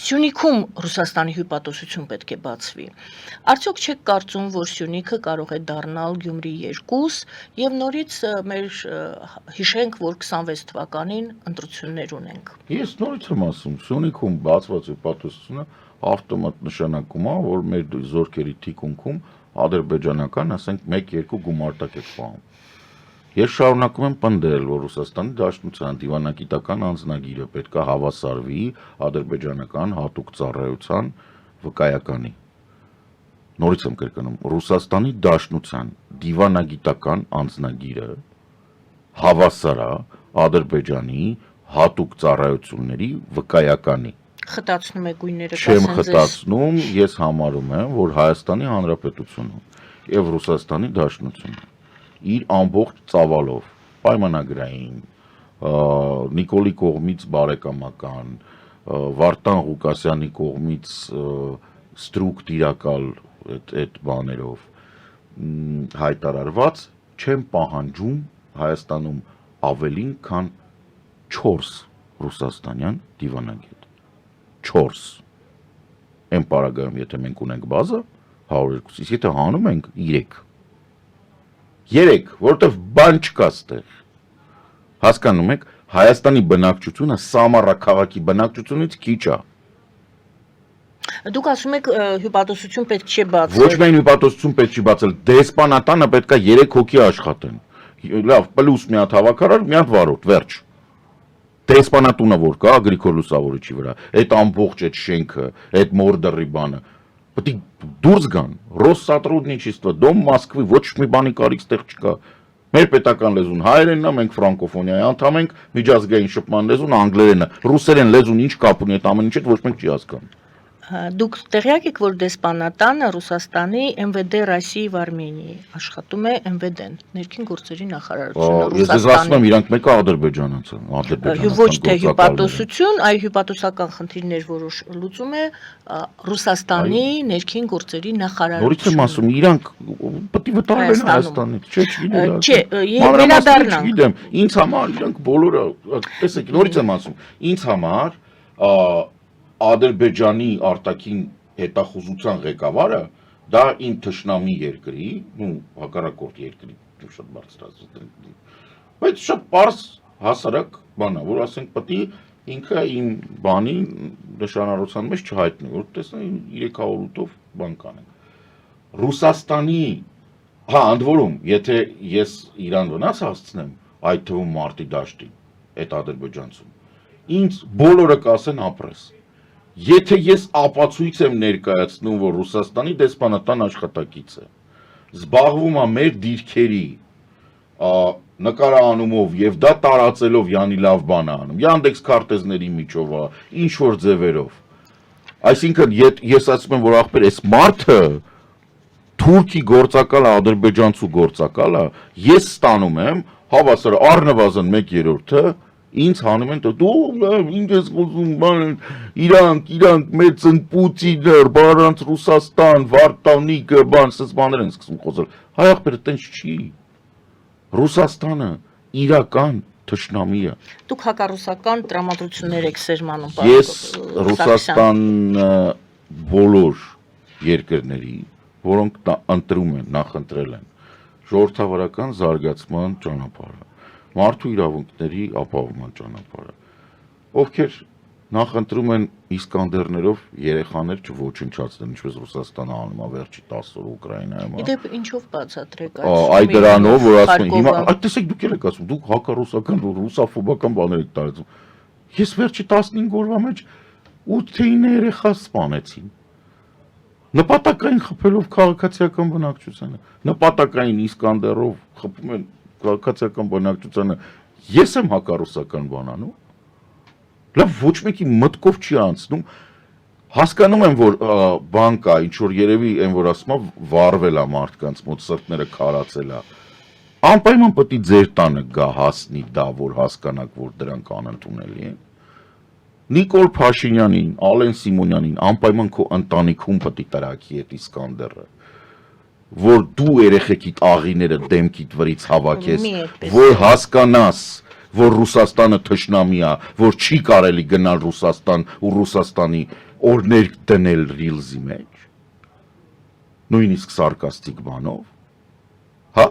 Սյունիքում Ռուսաստանի հյուպատոսություն պետք է բացվի։ Արդյոք չեք կարծում, որ Սյունիքը կարող է դառնալ Գյումրի 2 եւ նորից մեր հիշենք, որ 26 թվականին ընտրություններ ունենք։ Ես նորից եմ ասում, Սյունիքում բացված հյուպատոսությունը ավտոմատ նշանակում է, որ մեր զորքերի թիկունքում ադրբեջանական, ասենք 1-2 գումարտակ եք պահում։ Ես շարունակում եմ պնդել, որ Ռուսաստանի Դաշնության դիվանագիտական անձնագիրը պետք է հավասարվի ադրբեջանական հատուկ ծառայության վկայականի։ Նորից եմ կրկնում, Ռուսաստանի Դաշնության դիվանագիտական անձնագիրը հավասար է Ադրբեջանի հատուկ ծառայությունների վկայականի։ Խտացնում եք գույները, չեմ խտացնում, ես համարում եմ, որ Հայաստանի Հանրապետությունը եւ Ռուսաստանի Դաշնությունը իր ամբողջ ծավալով պայմանագրային Նիկոլի կողմից բարեկամական Վարդան Ղուկասյանի կողմից ստրուկ տիրակալ այդ բաներով հայտարարված չեմ պահանջում Հայաստանում ավելին քան 4 ռուսաստանյան դիվանագետ 4 այն պարագայում եթե մենք ունենք բազա 102 իսկ եթե հանում ենք 3 որովհետև բան չկա ստեղ հասկանում եք Հայաստանի բնակչությունը Սամարա քաղաքի բնակչությունից քիչ է Դուք ասում եք հյուպատոսություն պետք չէ բացել Ոչ միայն հյուպատոսություն պետք չի բացել դեսպանատանը պետք է 3 հոգի աշխատեն լավ պլյուս մի հատ հավաքարար մի հատ վարորդ վերջ դեսպանատունը որ կա Գրիգոր Լուսավորիչի վրա այդ ամբողջ այդ շենքը այդ մորդերի բանը պետք է դուրս գան Россотрудничество Դոմ Մոսկվի ոչ մի բանի կարիք ստեղ չկա Մեր պետական լեզուն հայերենն է, մենք ֆրանկոֆոնիայի անդամ ենք, միջազգային շփման լեզուն անգլերենն է, ռուսերեն լեզուն ինչ կապ ունի այդ ամեն ինչից ոչ մեկ չի հասկանում։ Դուք տեղյակ եք, որ դեսպանատանը Ռուսաստանի MVD Ռոսիայի ու Արմենիայի աշխատում է MVD-ն, ներքին գործերի նախարարությունը Ես ասում եմ, իրանք մեկը Ադրբեջանից են, Ոչ թե հյուպատոսություն, այլ հյուպատոսական խնդիրներ որոշ լուծում է Ռուսաստանի ներքին գործերի նախարարությունը։ Նորից եմ ասում, իրանք պետք է վտարվեն Հայաստանից, Չէ, վերադառնանք։ Չգիտեմ, ինձ համար իրանք բոլորը, տեսեք, նորից եմ ասում, ինձ համար Ադրբեջանի արտաքին հետախուզության ղեկավարը դա իմ թշնամի երկրի, հակառակորդ երկրի շատ բարձրացած բայց շատ պարզ հասարակ բան է, որ ասենք պետք է ինքը իմ բանի նշանառության մեջ չհայտնի, որ տեսնեն 308-ով բան կանեն։ Ռուսաստանի, ընդ որում, եթե ես Իրան վնաս հասցնեմ, այդ թվում մարտի դաշտին, այդ Ադրբեջանցում, ինձ բոլորը կասեն ապրես։ Եթե ես ապացույց եմ ներկայացնում, որ Ռուսաստանի դեսպանատան աշխատակից է, զբաղվում է մեր դիրքերի նկարահանումով եւ դա տարածելով յանի լավ բան է անում, Yandex քարտեզների միջով, ինչ որ ձևերով։ Այսինքն ես ասում եմ, որ ախպեր, այս մարդը թուրքի գործակալը, ադրբեջանցու գործակալը, ես ստանում եմ, հավասար առնվազն 1/3-ը Ինձ հանում են դու ինչ ես խոսում բան իրանք մեծ են Պուտինը բարանց Ռուսաստան Վարտավնիկը բան սս բաներ են սկսում խոսել հայ ախպերը տենց չի Ռուսաստանը իրական թշնամի է Դուք հակառուսական տրամադրություններ եք սերմանում Ես Ռուսաստանը բոլոր երկրների որոնք ընտրում են նախընտրել են ժողովրդավարական զարգացման ճանապարհը Մարդու իրավունքների ապահովման ճանապարհը ովքեր նախընտրում են իսկանդերներով երեխաներ չոչնչացնել ինչպես Ռուսաստանը անում է վերջի 10 օրը Ուկրաինայում Իդեպ ինչով բացատրեք այդ դրանով որ ասում են հիմա այդ տեսեք դուք եք ասում դուք հակառուսական ռուսաֆոբական բաներ եք տարածում ես վերջի 15 օրվա մեջ 8-9 երեխա սպանեցին նպատակային խփելով քաղաքացիական բնակչությանը նպատակային իսկանդերով խփում են քաղաքացիական բնակչությանը ես եմ հակառուսական բանանում լավ ոչ մեկի մտքով չի անցնում հասկանում եմ որ բան կա ինչ որ երևի այն որ ասում է վառվել է մարդկանց մոտ սրտները քարացել է անպայման պետք է ձեր տանը գա հասնի դա որ հասկանաք որ դրանք անընդունելի են Նիկոլ Փաշինյանին Ալեն Սիմոնյանին անպայման քո ընտանիքում պետք է տրակի այդ իսկանդերը որ դու երեխեքիդ աղիները դեմքիդ վրից հավաքես, որ հասկանաս, որ Ռուսաստանը թշնամի է, որ չի կարելի գնալ Ռուսաստան ու Ռուսաստանի օրներ դնել ռիլզի մեջ, նույնիսկ սարկաստիկ բանով, հա,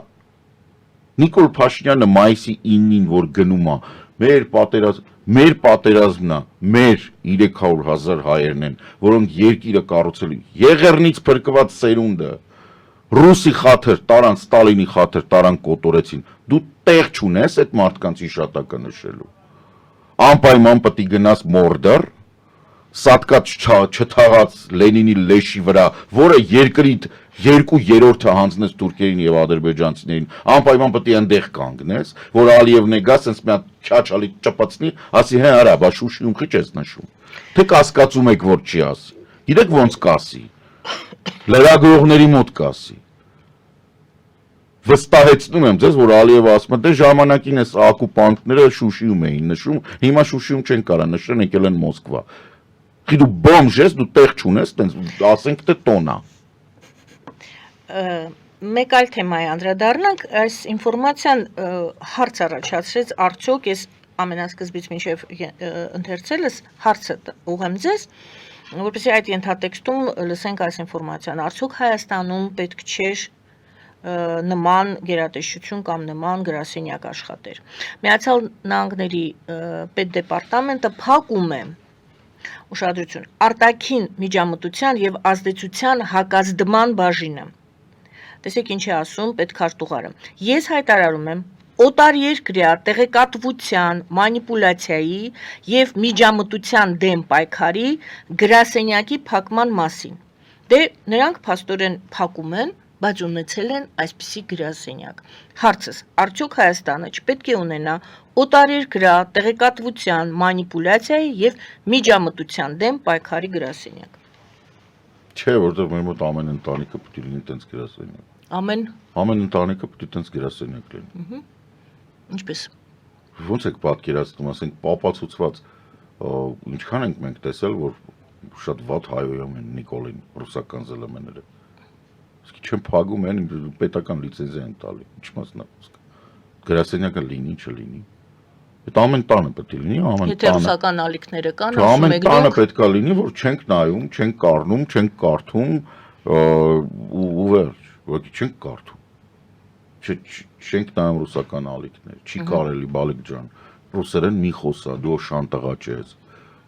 Նիկոլ Փաշինյանը մայիսի 9-ին, որ գնում է, մեր պատերազմն է, մեր 300,000 հայերն են, որոնք երկիրը կառուցել են, Եղեռնից փրկված սերունդը, Ռուսի խաթր, տարան Ստալինի խաթր, տարան կոտորեցին, դու տեղ չունես այդ մարդկանց իշատակը նշելու, անպայման պետք է գնաս մորդր, սատկած չթաղած Լենինի լեշի վրա, որը երկրիդ 2/3-ը հանձնես թուրքերին եւ ադրբեջանցիներին, անպայման պետք է այնտեղ կանգնես, որ Ալիևն է գա, sense մի հատ չաչալի ճպացնի, ասի հա արա, բա Շուշիում քիչ ես նշում։ Թե կասկածում եք որ չի ասի։ Գիտեք ոնց կասի։ Լրագրողների մոտ կասի։ Վստահեցնում եմ ձեզ, որ Ալիևը ասում է, դե ժամանակին էս ակուպանտները Շուշիում էին նշում, հիմա Շուշիում չեն կարա նշեն, եկել են Մոսկվա։ Դու բոմժ ես, դու տեղ չունես, տենց ասենք թե տոնա։ Մեկ այլ թեմայի անդրադառնանք, այս ինֆորմացիան հարց առաջացրեց, արդյոք ես ամենասկզբից մինչև ընթերցելս հարցը ուղեմ ձեզ, որպեսզի այդ ենթատեքստում լսենք այս ինֆորմացիան, արդյոք Հայաստանում պետք չէր նման գերատեսչություն կամ նման գրասենյակ աշխատեր։ Միացյալ Նահանգների պետդեպարտամենտը փակում է ուշադրություն արտաքին միջամտության եւ ազդեցության հակազդման բաժինը։ Տեսեք ինչ է ասում պետքարտուղարը։ Ես հայտարարում եմ օտարերկրյա տեղեկատվության, մանիպուլյացիայի եւ միջամտության դեմ պայքարի գրասենյակի փակման մասին։ Դե նրանք փաստորեն փակում են, բայց ունեցել են այսպիսի գրասենյակ։ Հարցս, արդյոք Հայաստանը չպետք է ունենա օտարերկրյա տեղեկատվության, մանիպուլյացիայի եւ միջամտության դեմ պայքարի գրասենյակ։ Չէ, որտեղ մեր մոտ ամեն ընտանիքը պետք է լինի տենց գրասենյակ։ Ամեն ընտանիքը պետք է տենց գրասենյակ լինի։ Ինչպես։ Ոնց եք պատկերացնում, ասենք ապացուցված ինչքան ենք մենք տեսել, որ շատ վատ հայոյում են Նիկոլին ռուսական ԶԼՄ-ները։ Իսկ չեմ փակում են պետական լիցենզիա են տալի։ Ինչ մասն է։ Գրասենյակը լինի, չլինի։ Այդ ամեն տանը պետք է լինի, ամեն տանը։ Եթե ռուսական ալիքները կան, ամեն տանը պետք է լինի, որ չենք նայում, չենք կառնում, չենք կարդում ու վերջ, ուղղակի չենք կարդում։ Չենք նայում ռուսական ալիքներ, չի կարելի բալիկ ջան, ռուսերեն մի խոսա, դու շանտաղաճ ես,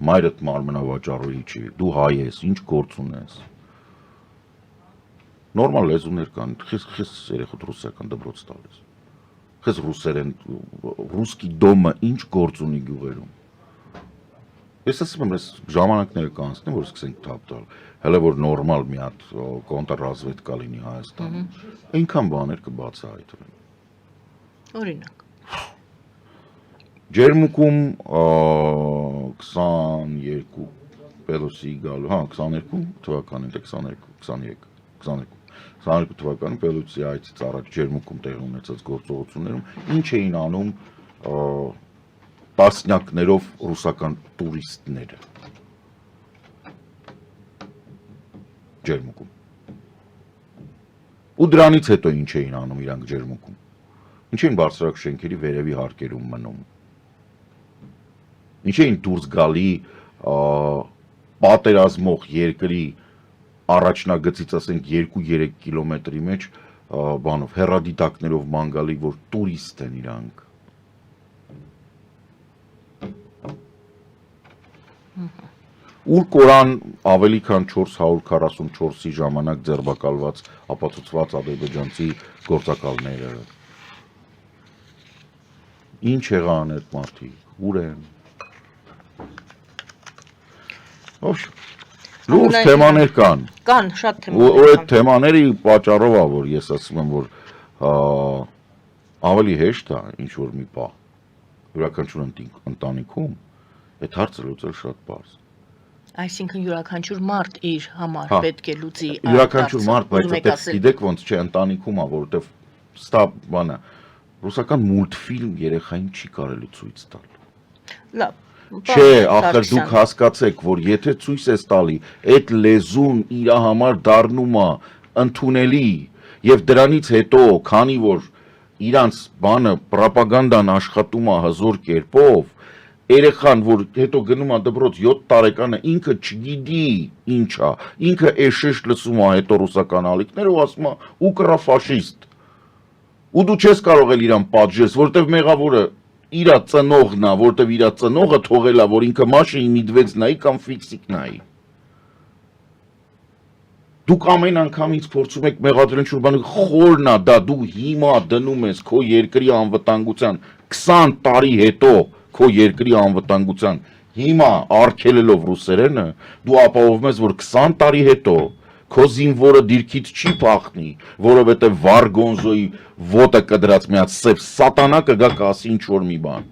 մայրդ մարմնավաճառուհի չի, դու հայ ես, ինչ գործ ունես։ Նորմալ լեզուներ կան, խես երեխոտ ռուսական դպրոց տալիս։ Խես ռուսերեն, ռուսկի դոմը ինչ գործ ունի գյուղերում։ Ես ասում եմ, ես ժամանակները կանցնեմ, որ սկսենք թափ տալ, հələ որ նորմալ մի հատ կոնտրռազվեդկա լինի Հայաստանում, այնքան բաներ կբացահայտվեն։ Օրինակ։ Ջերմուկում 22 Պելոսի գալու, 22 թվականին, 22 թվականին Պելոսի այցից առաջ Ջերմուկում տեղի ունեցած գործողություններում ինչ էին անում տասնյակներով ռուսական տուրիստները Ջերմուկում։ Ու դրանից հետո ինչ էին անում իրանք Ջերմուկում։ Ինչ էին բարձրակ շենքերի վերևի հարկերում մնում։ Ինչ էին դուրս գալի պատերազմող երկրի առաջնագծից ասենք 2-3 կիլոմետրի մեջ բանով հեռադիտակներով ման գալի, որ տուրիստ են իրանք։ Ուր կորան ավելի քան 444-ի ժամանակ ձերբակալված ապացուցված ադրբեջանցի գործակալները։ Ինչ եղան այդ մարդիկ, ուր են։ Լուրջ թեմաներ կան։ Կան, շատ թեմաներ կան։ Ու այդ թեմաների պատճառով է, որ ես ասում եմ, որ ավելի հեշտ է ինչ որ մի պահ յուրաքանչյուր ընտանիքում այդ հարցը լուծել շատ պարզ։ Այսինքն յուրաքանչյուր մարդ իր համար պետք է լուծի այդ յուրաքանչյուր մարդ, բայց այդպես գիտեք ոնց չէ ընտանիքում է, որովհետև ստա բանը ռուսական մուլտֆիլմ երեխային չի կարելի ցույց տալ։ Լավ։ Չէ, ախր դուք հասկացեք, որ եթե ցույց ես տալի, այդ լեզուն իր համար դառնում է ընդունելի եւ դրանից հետո, քանի որ իրանց բանը ռոպագանդան աշխատում է հզոր կերպով, երեխան, որ հետո գնում է դպրոց 7 տարեկանը, ինքը չգիտի ինչա, ինքը էշեշ լսում է հետո ռուսական ալիքները ու ասում է ուկրաֆաշիստ։ Ու դու չես կարող էլ իրան պատժես, որտեվ մեղավորը իրա ծնողն է, որտեվ իրա ծնողը թողել է, որ ինքը մաշինի միդվեց նայի կամ ֆիքսիկ նայի։ Դուք ամեն անգամ ինձ փորձում եք մեղադրել ինչ-որ բանը խորն է, դա դու հիմա դնում ես քո երկրի անվտանգության 20 տարի հետո քո երկրի անվտանգության հիմա արգելելով ռուսերենը, դու ապահովում ես, որ 20 տարի հետո քո զինվորը դիրքից չի փախնի, որովհետև Վարգոնզոյի ոտը կդրած մի հատ սև սատանա կգա կասի ինչ-որ մի բան։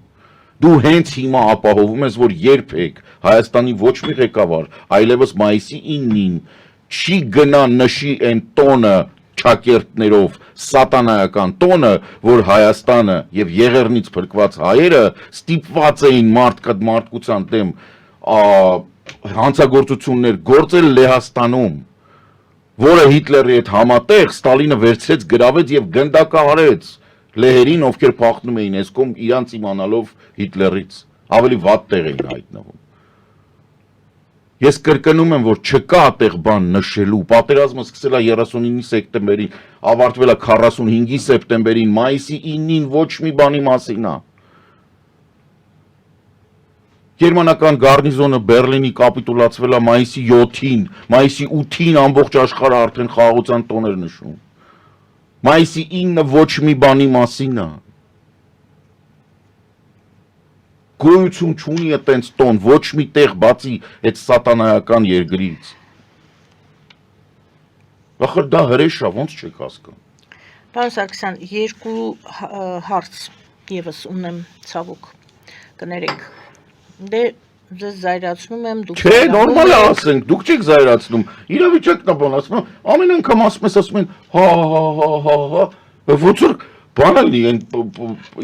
Դու հենց հիմա ապահովում ես, որ երբեք Հայաստանի ոչ մի ղեկավար, այլևս մայիսի 9-ին չի գնա նշի այն տոնը ճակերտներով սատանայական տոնը, որ Հայաստանը եւ Եղեռնից փրկված հայերը ստիպված էին մարդկության դեմ հանցագործություններ գործել Լեհաստանում։ որը Հիտլերի հետ համատեղ Ստալինը վերցրեց, գրավեց եւ գնդակահարեց լեհերին, ովքեր փախնում էին այսքոմ իրանց իմանալով Հիտլերից, ավելի վատ տեղ էին հայտնվում։ Ես կրկնում եմ, որ չկա այդտեղ բան նշելու, պատերազմը սկսել է 39 սեպտեմբերին, ավարտվել է 45 սեպտեմբերին, մայիսի 9-ին ոչ մի բանի մասին է։ Գերմանական գարնիզոնը Բերլինի կապիտուլացվել է մայիսի 7-ին, մայիսի 8-ին ամբողջ աշխարհը արդեն խաղաղության տոներ նշում։ Մայիսի 9-ը ոչ մի բանի մասին է։ Գոյություն չունի այտենց տոն, ոչ մի տեղ բացի այդ սատանայական երկրից։ Ախր դա հրեշ է, ոնց չեք հասկանում։ Պարոն Սարգսյան, երկու հարց եւս ունեմ ցավոք կներեք։ Դե ձեզ զայրացնում եմ, դուք Չէ, նորմալ է ասենք, դուք չեք զայրացնում։ Իրավիճակն է բան ասում, ամեն անգամ ասում են, հա, ոնց որ բանը լի,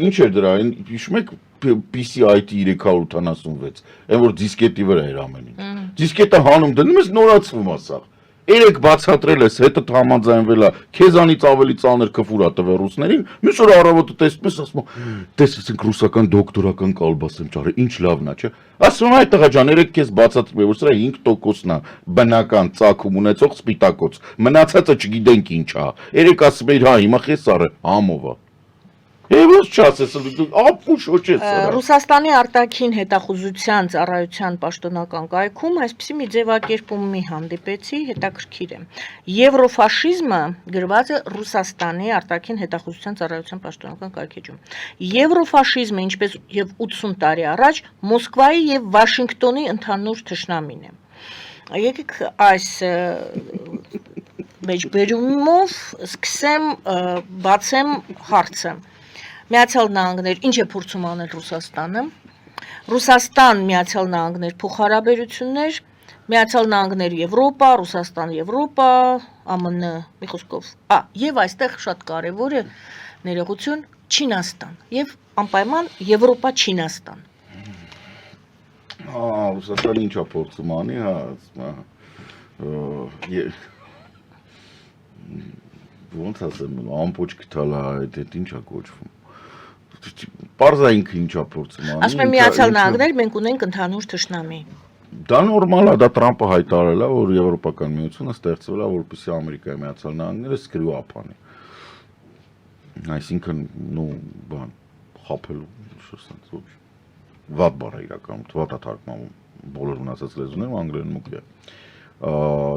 ինչ էր դրա, հիշում եք PCI-T 386, այն որ դիսկետի վրա էր ամեն ինչ։ Դիսկետը հանում դնում ես նորացվում ասա։ Երեք բացատրել ես, հետը համաձայնվել է, քեզանից ավելի ծանր քֆուր է տվել ռուսներին, մյուս օր առավոտը տեսնում ես, ասում տեսեցինք ռուսական դոկտորական կալբաս եմ ճարել, ինչ լավն է, չէ։ Ասում այ տղա ջան, երեք քեզ բացատրել, որ սրա 5%-ն է բնական ծագում ունեցող սպիտակոց։ Մնացածը չգիտենք ինչ է։ Երեք ասում էիր, հա, հիմա խես արը, համով է։ Ոնց չասես, ապուշ ոչ է սրա։ Ռուսաստանի արտաքին հետախուզության ծառայության պաշտոնական կայքում այսպիսի մի ձևակերպումի հանդիպեցի, հետաքրքիր է։ Եվրոֆաշիզմը գրված է Ռուսաստանի արտաքին հետախուզության ծառայության պաշտոնական կայքեջում։ Եվրոֆաշիզմը, ինչպես եւ 80 տարի առաջ, Մոսկվայի եւ Վաշինգտոնի ընդհանուր թշնամին է։ Եկեք այս մեջբերումով սկսեմ բացեմ հարցը։ Միացյալ Նահանգներ ինչ է փորձում անել Ռուսաստանը, Ռուսաստան Միացյալ Նահանգներ փոխհարաբերություններ, Միացյալ Նահանգներ Եվրոպա, Ռուսաստան Եվրոպա, ԱՄՆ մի խոսքով, եւ այստեղ շատ կարեւոր է ներողություն Չինաստան եւ անպայման Եվրոպա-Չինաստան։ Ռուսաստանը ինչա փորձում անի, ոնց ասեմ, ամպոչ գտալ է, ինչա կոչվում։ Պարզա ինքը ինչա փորձում անի։ Ասում եմ Միացյալ Նահանգներ մենք ունենք ընդհանուր թշնամի։ Դա նորմալ է, դա Տրամպը հայտարարել է, որ Եվրոպական միությունը ստեղծվել է, որպեսզի Ամերիկայի Միացյալ Նահանգները սկրու ապանի։ Այսինքն, բան, խափելու, ոչ, վատ բառ է իրականում, վատ է թարգմանում բոլոր մնացած լեզուներում, անգլերեն մուգ է։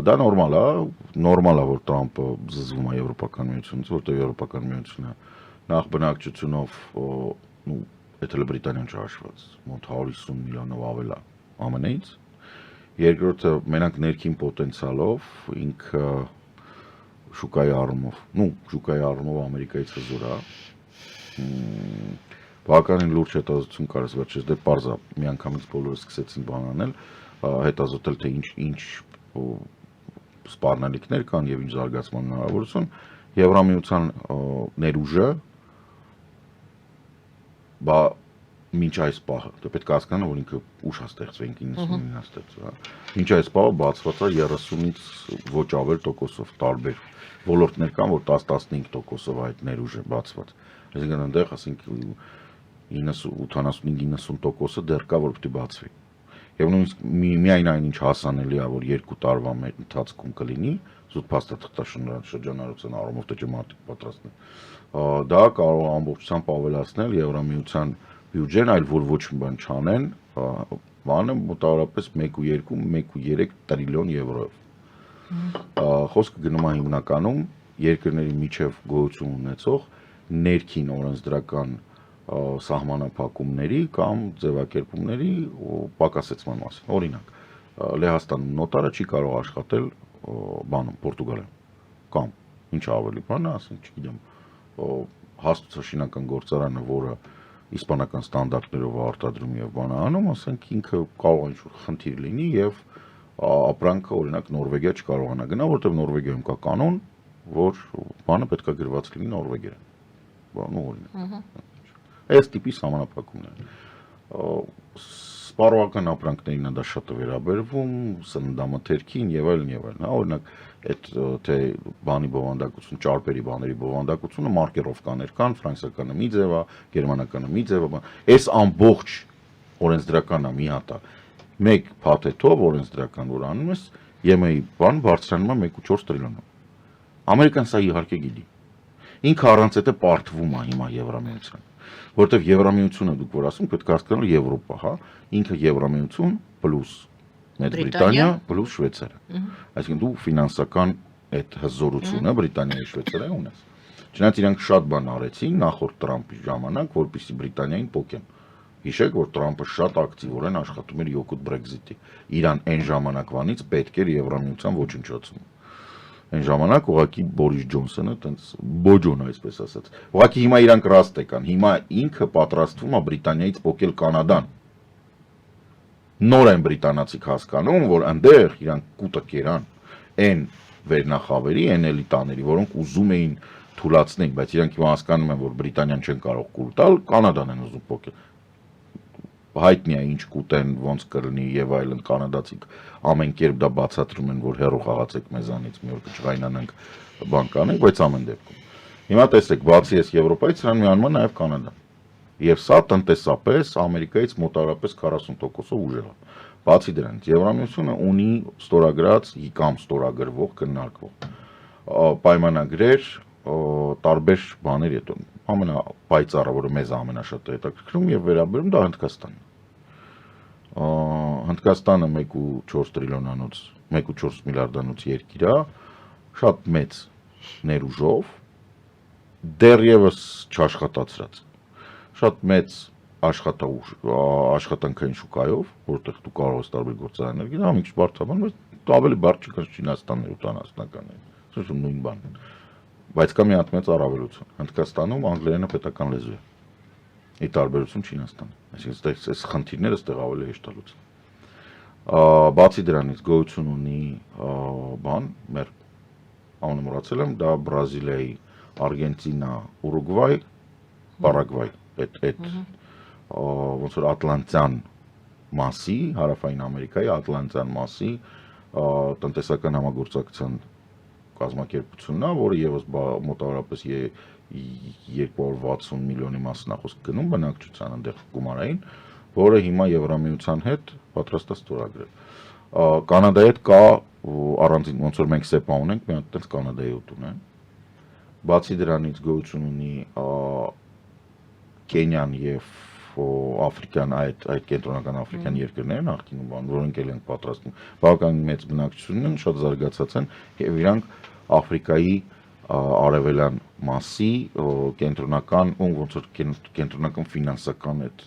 Դա նորմալ է, որ Տրամպը զզվում է Եվրոպական միությունից, որտեղ Եվրոպական միությունը նախ բնակչությունով, այդ էլ Բրիտանիան չհաշված, մոտ 150 միլիոնով ավել է ԱՄՆ-ից, երկրորդը մենակ ներքին պոտենցիալով, ինքը շուկայի առումով Ամերիկայից հզոր է, բավականին լուրջ հետազոտություն կարես վերջերս, դե պարզ է, միանգամից բոլորը սկսեցին բան անել, հետազոտել, թե ինչ սպառնալիքներ կան եւ ինչ զարգացման հնարավորություն, Եվրամիության ներուժը մինչ այս պահը, դե պետք է հասկանալ, որ ինքը ուշ է ստեղծվել, 99-ին է ստեղծվել, մինչ այս պահը բացված է 30-ից ոչ ավել տոկոսով տարբեր ոլորտներ կան, որ 10-15%-ով այդ ներուժը բացված, այսինքն այնտեղ ասենք 85-90%-ը դեռ կա, որ պետք է բացվի, եւ նույնիսկ միայն այն ինչ հասանելի է, որ 2 տարվա ընթացքում կլինի, զուտ փաստաթղթաշրջանառության առումով տճմատիկ պատրաստել, դա կարող է ամբողջությամբ ավելացնել Եվրամիության բյուջեն, այլ որ ոչ մի բան չանեն, բանը մոտավորապես 1.2-1.3 տրիլիոն եվրոյով։ Խոսքը գնում է հիմնականում երկրների միջև գոյություն ունեցող ներքին օրենսդրական սահմանափակումների կամ ձևակերպումների պակասեցման մասին։ Օրինակ, Լեհաստանում նոտարը չի կարող աշխատել Պորտուգալիայում կամ ինչ ավելի բանը, ասենք, չգիտեմ, հաստոցաշինական գործարանը, որը իսպանական ստանդարտներով արտադրում եւ բանը անում, ասենք ինքը կարող է ինչ-որ խնդիր լինի եւ ապրանքը օրինակ Նորվեգիա չկարողանա գնալ, որտեղ Նորվեգիայում կա կանոն, որ բանը պետք է գրված լինի նորվեգերեն։ Բանը օրինակ։ Այս տիպի սահմանափակումներ։ սպառողական ապրանքներին դա շատ է վերաբերվում, սննդամթերքին եւ այլն եւ այլն, հա, օրինակ այդ թե բանի բովանդակություն, ճարպերի բաների բովանդակությունը մարկերովկաներ կան, ֆրանսիականը մի ձև է, գերմանականը մի ձև է, այս ամբողջ օրենսդրականն է մի հատ է։ Մեկ փաթեթով օրենսդրական որ անում ես, ԵՄ-ի բան բարձրանում է 1.4 տրիլիոն։ Ամերիկան սա իհարկե գիտի։ Ինքը առանց այդ պարտվում է հիմա Եվրամիության, որովհետև Եվրամիությունը դուք որ ասում պետք է հասկանալ Եվրոպա, հա, ինքը Եվրամիություն պլյուս Մեծ Բրիտանիա պլյուս Շվեյցարիա։ Այսինքն դու ֆինանսական այդ հզորությունը Բրիտանիայի Շվեյցարիայի ունես։ Չնայած իրանք շատ բան արեցին նախորդ Տրամփի ժամանակ, որպեսզի Բրիտանիային փոկեն։ Հիշեք, որ Տրամփը շատ ակտիվորեն աշխատում էր 7 Brexit-ի։ Իրան այն ժամանակվանից պետք էր Եվրամիության ոչնչացումը։ Այն ժամանակ ուղղակի Բորիս Ջոնսոնը տենց բոջոն այսպես ասած։ Ուղղակի հիմա իրանք ռաստ եկան։ Հիմա ինքը պատրաստվում է Բրիտանիայից փոկել Կանադան։ Նոր են բրիտանացիք հասկանում, որ այնտեղ իրանք կուտը կերան այն վերնախավերի, այն էլիտաների, որոնք ուզում էին թույլատնեն, բայց իրանք հիմա հասկանում են, որ Բրիտանիան չեն կարող կուլ տալ, Կանադան են ուզում փոկել։ Հայտնի է ինչ կուտեն, ոնց կլինի եւ այլն կանադացիք ամեն կերպ դա բացատրում են, որ հերո խաղացեք մեզանից, մի օր կճղայնանանք բան կանենք, բայց ամեն դեպքում։ Հիմա տեսեք, բացի այս Եվրոպայից, սրան միանում է նաեւ Կանադան։ Եվ սա տնտեսապես Ամերիկայից մոտավորապես 40%-ով ուժեղ է։ Բացի դրանից, Եվրամիությունը ունի ստորագրած կամ ստորագրվող քննարկվող պայմանագրեր տարբեր բաների հետ։ Ամենապայծառը, որը մեզ ամենաշատ է հետաքրքրում եւ վերաբերում դա Հնդկաստանն է։ Հնդկաստանը 1.4 տրիլիոնանոց, 1.4 միլիարդանոց երկիր է, շատ մեծ ներուժով, դեռևս չաշխատացրած, շատ մեծ աշխատանքային շուկայով, որտեղ դու կարող ես տարբեր գործարաններ գնալ, մի քիչ բարդաբան, բայց ավելի բարդ չի, քան Չինաստանն ու Տանաստանն, սա նույն բանն է։ Բայց կա մի հատ մեծ առավելություն։ Հնդկաստանում անգլերենը պետական լեզու է։ Ի տարբերություն Չինաստանի։ Այսինքն այս խնդիրները այստեղ ավելի հեշտ է լուծվում։ Բացի դրանից գոյություն ունի բան, մեր անունը մոռացել եմ, դա Բրազիլիայի, Արգենտինա, Ուրուգվայ, Պարագվայ, այդ ոնց որ Ատլանտյան մասի, Հարավային Ամերիկայի Ատլանտյան մասի տնտեսական համագործակցության կազմակերպությունն է, որը եւս մոտավորապես 260 միլիոնի մասնախոսք գնում բնակչության այնտեղ գումարային, որը հիմա Եվրամիության հետ պատրաստ է ստորագրել։ Կանադայի հետ կա առանձին, ոնց որ մենք ՍԵՊԱ ունենք, մի հատ այդպես Կանադայի հետ ունեն։ Բացի դրանից գոյություն ունի Կենիան եւ Աֆրիկան այդ կենտրոնական աֆրիկյան երկրներն աղքինում բան, որոնք էլ են պատրաստում։ Բավականին մեծ բնակչություն են, շատ զարգացած են եւ իրանք Աֆրիկայի արևելյան մասի կենտրոնական, ոնց որ կենտրոնական ֆինանսական այդ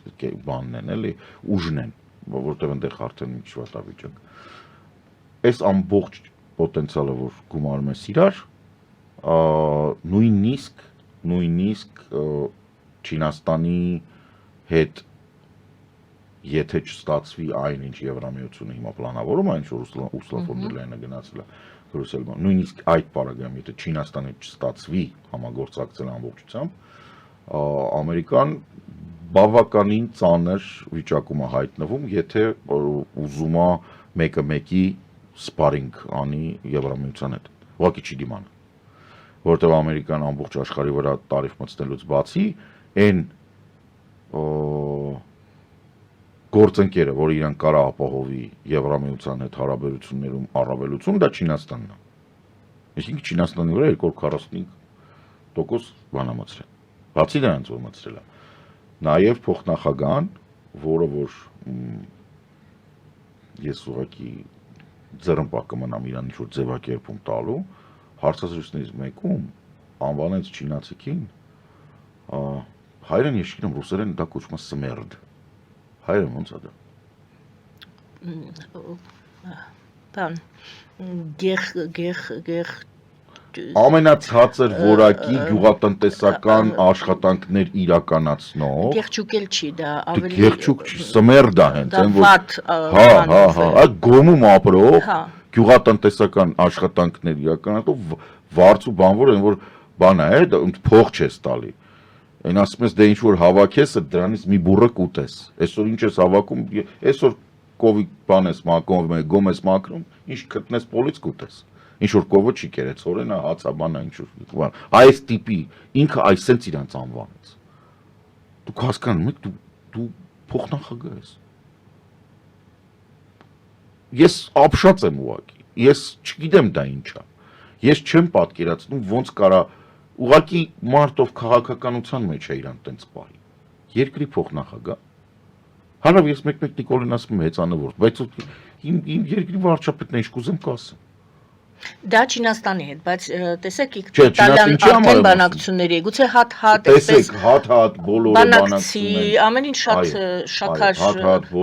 բանն են, էլի, ուժն են, որտեղ այնտեղ արդեն մի շվատավիճակ։ Այս ամբողջ պոտենցիալը, որ գումարում ես իրար, նույնիսկ Չինաստանի հետ եթե չստացվի այն ինչ Եվրամիությունը հիմա պլանավորում է, ինչ որ Ուրսուլա ֆոն դեր Լայենը գնացել է Բրյուսել, նույնիսկ այդ պարագայում եթե Չինաստանը չստացվի համագործակցել ամբողջությամբ, Ամերիկան բավականին ծանր վիճակում է հայտնվում, եթե ուզում է մեկը մեկի սպարինգ անի Եվրամիության հետ։ Ուղղակի չի դիմանա, որովհետև Ամերիկան ամբողջ աշխարհի վրա տարիֆ մտցնելուց բացի այն գործընկերը, որ իրան կարա ապահովի Եվրամիության հետ հարաբերություններում առավելություն, դա Չինաստանն է։ Այսինքն Չինաստանի վրա 245% բանամացրել։ Բացի դրանից որ մացրել է, նաև փոխնախագահան, որը որ ես ուղղակի ձեռնպահ կմնամ իրան ինչ-որ ձևակերպում տալու, հարցազրույցներից մեկում անվանեց չինացիքին, հայրեն ես չգիտեմ ռուսերեն դա կոչվում է սմերդ։ Հայրեն ոնց է դա։ Բան գեղ ամենացածր որակի գյուղատնտեսական աշխատանքներ իրականացնող գեղչուկել չի դա ավելի գեղչուկ չի սմերդ է հենց այն որ այդ գոմում ապրող գյուղատնտեսական աշխատանքներ իրականացնող վարձու բանվոր են որ բան է փող չես տալի Այն ասում ես դե ինչ որ հավաքես, դրանից մի բուրը կուտես։ Այսօր ինչ ես հավաքում, այսօր կովի բան ես մակում, գոմ ես մակրում, ինչ գտնես պոլից կուտես։ Ինչ որ կովը չի կերեց, օրենա հացա բանա ինչ որ։ Այս տիպի ինքը այսենց իրանց անվանեց։ Դուք հասկանում եք, դու փոխնախագահ ես։ Ես ապշած եմ ուղակի։ Ես չգիտեմ դա ինչ է։ Ես չեմ պատկերացնում ոնց կարա ուղղակի մարդով քաղաքականության մեջ է իրան տենց պահի։ Երկրի փոխնախագահ։ Հանրավ ես մեկ-մեկ Նիկոլին ասում եմ հեծանվորդ, բայց իմ երկրի վարչապետն է ինչ կուզեմ կասեմ։ Դա Չինաստանի հետ, բայց տեսեք Չինաստանը չի արդեն բանակցությունների, գուցե հատ-հատ, տեսեք, հատ-հատ բոլորը բանակցություններ։ Ամեն ինչ շատ շաքար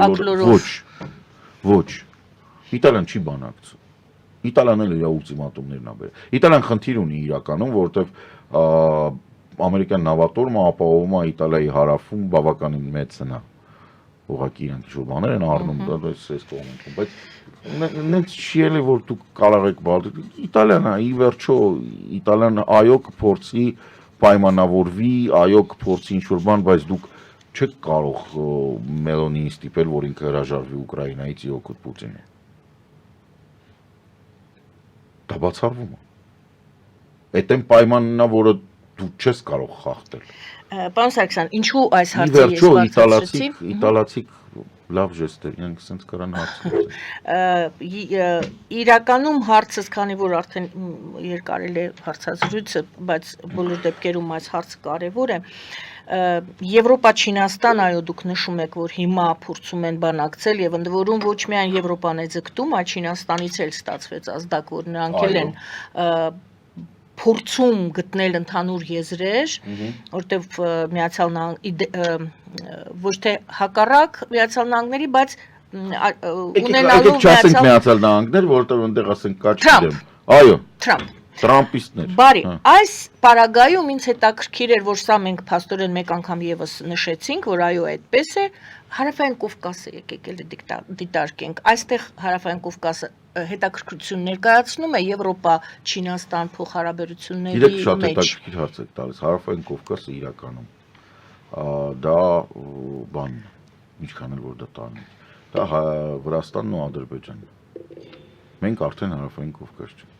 ակլորով։ Ոչ։ Իտալիան չի բանակցում։ Իտալիան էլ իր ուլտիմատումներն ա բերել։ Իտալիան խնդիր ունի իրականում, որովհետև ամերիկյան նավատորմը ապահովում է Իտալիայի հարավում բավականին մեծ հնա։ Ուղղակի իրանք ինչ-որ բաներ են առնում, դա այս կողմում, բայց նենց չի էլի, որ դուք կարող եք բարձր։ Իտալիան է, ի վերջո, Իտալիան այո կփորձի պայմանավորվի, այո կփորձի ինչ-որ բան, բայց դուք չեք կարող Մելոնիին ստիպել, որ ինքը հրաժարվի Ուկրաինայից ի օգուտ Պուտինի։ Դա բացառվում է։ Այդ այն պայմանն է, որը դու չես կարող խախտել։ Պարոն Սարգսյան, ինչու այս հարցը ես բարձրացրեցի։ Իտալացիք լավ ժեստեր, իրենք սենց կարան հարցը։ Իրականում հարցս, քանի որ արդեն երկարել է հարցազրույցը, բայց բոլոր դեպքերում այս հարցը կարևոր է, Եվրոպա-Չինաստան, այո, դուք նշում եք, որ հիմա փորձում են բանակցել եւ ընդ որում ոչ միայն Եվրոպան է ձգտում, այլ Չինաստանից էլ ստացվեց ազդակ, որ նրանք էլ են փորձում գտնել ընդհանուր եզրեր, որտեղ Միացյալ Նահանգների ոչ թե հակառակ Միացյալ Նահանգների, բայց ունենալու Միացյալ Նահանգներ, որտեղ այնտեղ ասենք կա չգիտեմ։ Այո։ Տրամպիստներ։ Բարի, այս պարագայում ինձ հետաքրքիր էր, որ սա մենք փաստորեն մեկ անգամ եւս նշեցինք, որ այո այդպես է, Հարավային Կովկասը եկեք էլ դիտարկենք։ Այստեղ Հարավային Կովկասը հետաքրքրություն ներկայացնում է Եվրոպա-Չինաստան փոխհարաբերությունների մեջ։ Իրեք շատ հետաքրքիր հարց եք տալիս։ Հարավային Կովկասը իրականում դա բան, ինչքան էլ որ դա տանի։ Դա Վրաստանն ու Ադրբեջանն։ Մենք արդեն Հարավային Կովկաս չենք։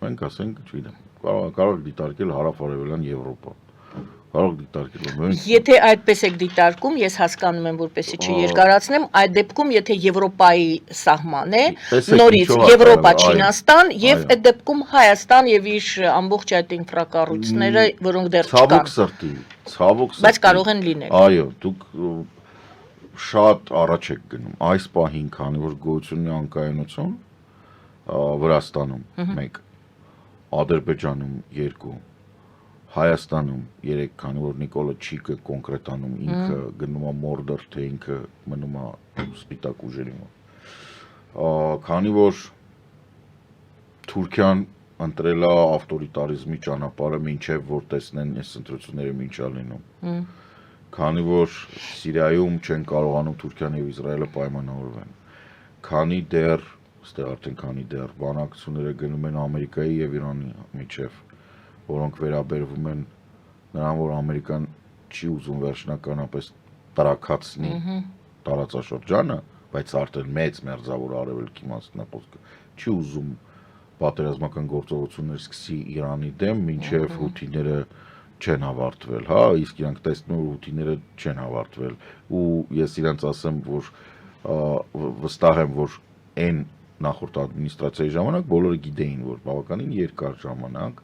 Մենք ասենք, չգիտեմ, կարող դիտարկել հարավ-արևելյան Եվրոպա։ Կարող դիտարկել։ Եթե այդպես եք դիտարկում, ես հասկանում եմ, որպեսզի չերկարացնեմ, այդ դեպքում եթե Եվրոպայի սահման է, նորից Եվրոպա-Չինաստան եւ այդ դեպքում Հայաստան եւ իր ամբողջ այդ ինֆրակառույցները, որոնք դեռ չկան։ Ցավոք սրտի։ Բայց կարող են լինել։ Այո, դուք շատ առաջ եք գնում։ Այս պահին, քանի որ գոյություն ունի անկայունություն Վրաստանում 1, Ադրբեջանում 2, Հայաստանում 3, քանի որ Նիկոլը չի կոնկրետանում, ինքը գնում է Մորդոր, թե ինքը մնում է սպիտակ ուժերի մոտ։ Քանի որ Թուրքիան ընտրել է ավտորիտարիզմի ճանապարհը, մինչև որ տեսնեն այս ընտրությունները ինչա լինում։ Քանի որ Սիրիայում չեն կարողանում Թուրքիան եւ Իսրայելը պայմանավորվեն։ Քանի դեռ Այստեղ արդեն քանի դեռ բանակցությունները գնում են Ամերիկայի եւ Իրանի միջև, որոնք վերաբերվում են նրան, որ Ամերիկան չի ուզում վերջնականապես տրակացնի տարածաշրջանը, բայց արդեն մեծ մերձավոր արևելքի մասն է խոսքը, չի ուզում պատերազմական գործողություններ սկսի Իրանի դեմ, մինչև հութիները չեն ավարտվել, հա, իսկ իրանք տեսնում որ հութիները չեն ավարտվել, ու ես իրանց ասեմ, որ վստահ եմ, որ այն նախորդ ադմինիստրացիայի ժամանակ բոլորը գիտեին, որ բավականին երկար ժամանակ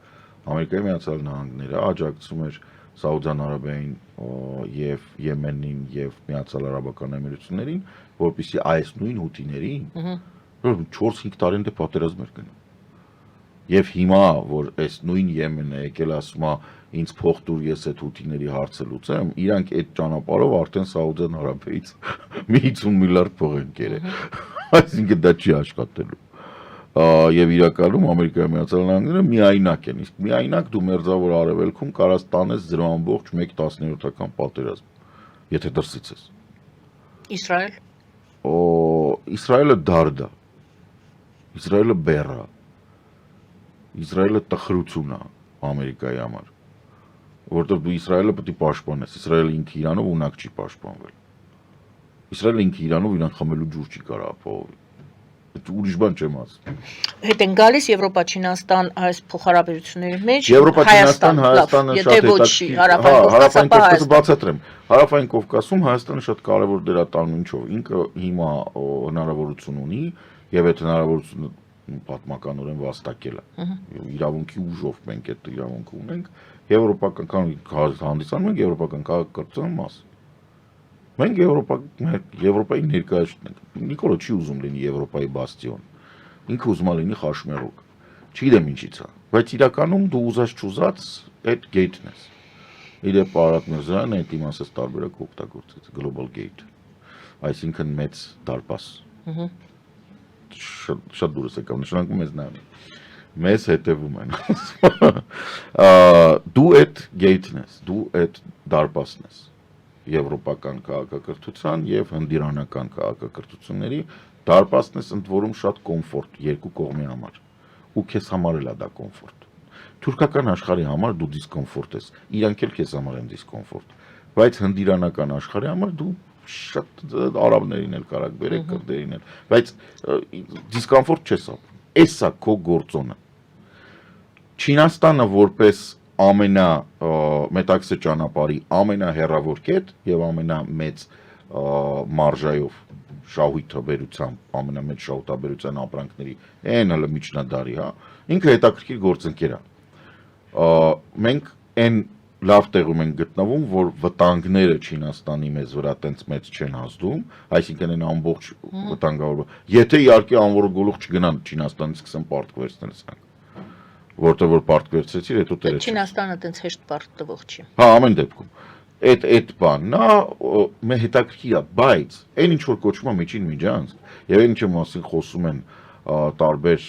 Ամերիկայի Միացյալ Նահանգները աջակցում էր Սաուդյան Արաբիային եւ Եմենին եւ Միացյալ Արաբական Էմիրություններին, որպեսզի այս նույն հութիներին 4-5 տարի ընդ պատերազմ էր գնում։ Եվ հիմա, որ այս նույն Եմենը եկել ասում է ինձ փող տուր, ես այդ հութիների հարցը լուծեմ, իրանք այդ ճանապարհով արդեն Սաուդյան Արաբիայից 50 միլիարդ փող են կերել։ Այսինքն դա չի աշխատելու։ Եվ իրականում Ամերիկայի Միացյալ Նահանգները միայնակ են, իսկ միայնակ դու մերձավոր արևելքում կարաս տանես 0.1/17 պատերազմ, եթե դրսից ես։ Իսրայել։ Իսրայելը դարդ է։ Իսրայելը բեռ է։ Իսրայելը տխրություն է Ամերիկայի համար։ որովհետև դու Իսրայելը պետք է պաշտպանես, Իսրայելը ինքը Իրանով ունակ չի պաշտպանվել։ Իսրայելը ինքը Իրանով իրան խմելու ջուր չի կարող ապահովել։ Այդ ուրիշ բան չեմ ասում։ Հետ են գալիս Եվրոպա-Չինաստան այս փոխհարաբերությունների մեջ Եվրոպա-Չինաստան Հայաստանը եթե շատ ոչ Հարավային Կովկասը, բացատրեմ։ Հարավային Կովկասում Հայաստանը շատ կարևոր դեր է տանում ինչով։ Ինքը հիմա հնարավորություն ունի եւ այդ հնարավորությունը պատմականորեն վաստակել է։ Իրավունքի ուժով մենք այդ իրավունքը ունենք։ Եվրոպական հանդիսանում ենք եվրոպական քաղաքակրթության մաս։ Մենք Եվրոպայի ներկայացուցիչ ենք։ Նիկոլը չի ուզում լինի Եվրոպայի բաստիոն։ Ինքը ուզում է լինի խաշմերուկ։ Չգիտեմ ինչից է, բայց իրականում դու ուզած չուզած այդ գեյթն ես։ Իրե Պարատ Միրզոյանը այդ իմաստով տարբերակ օգտագործեց Global Gate։ Այսինքն մեծ դարպաս։ Շատ դուրս եկավ, նշանակում ես նայում։ Մեզ հետևում են։ Դու այդ գեյթն ես, դու այդ դարպասն ես։ Եվրոպական քաղաքակրթության եւ հնդիրանական քաղաքակրթությունների դարպասն ես ընդ որում շատ կոմֆորտ երկու կողմի համար։ Ու քեզ համար էլ է դա կոմֆորտ։ Թուրքական աշխարհի համար դու դիսկոմֆորտ ես, իրանք էլ քեզ համար են դիսկոմֆորտ, բայց հնդիրանական աշխարհի համար դու շատ արաբներին էլ կարակ բերեք, կրդերին էլ, բայց դիսկոմֆորտ չես ապրում։ Էսա քո գործոնը։ Չինաստանը որպես ամենամետաքսե ճանապարհի ամենահեռավոր կետ եւ ամենամեծ մարժայով շահույթաբերությամբ ամենամեծ շահութաբերության ապրանքների այն հələ միջնադարի, հա, ինքը հետաքրքիր գործընկեր է։ Մենք այն լավ տեղում ենք գտնվում, որ վտանգները Չինաստանի մեզ վրա տենց մեծ չեն ազդում, այսինքն այն ամբողջ վտանգավոր։ Եթե իհարկե անորոշ գլուխ չգնան Չինաստանից սկսեն պարտք վերցնել սրանք, որտեղ որ պարտք վերցրեցիր, հետո տերը։ Չինաստանը տենց հեշտ պարտք տվող չի։ Հա, ամեն դեպքում։ Այդ բանն է, մեր հետաքրքիր է, բայց այն ինչ որ կոչվում է միջին միջանցք, եւ այն ինչի մասին խոսում են տարբեր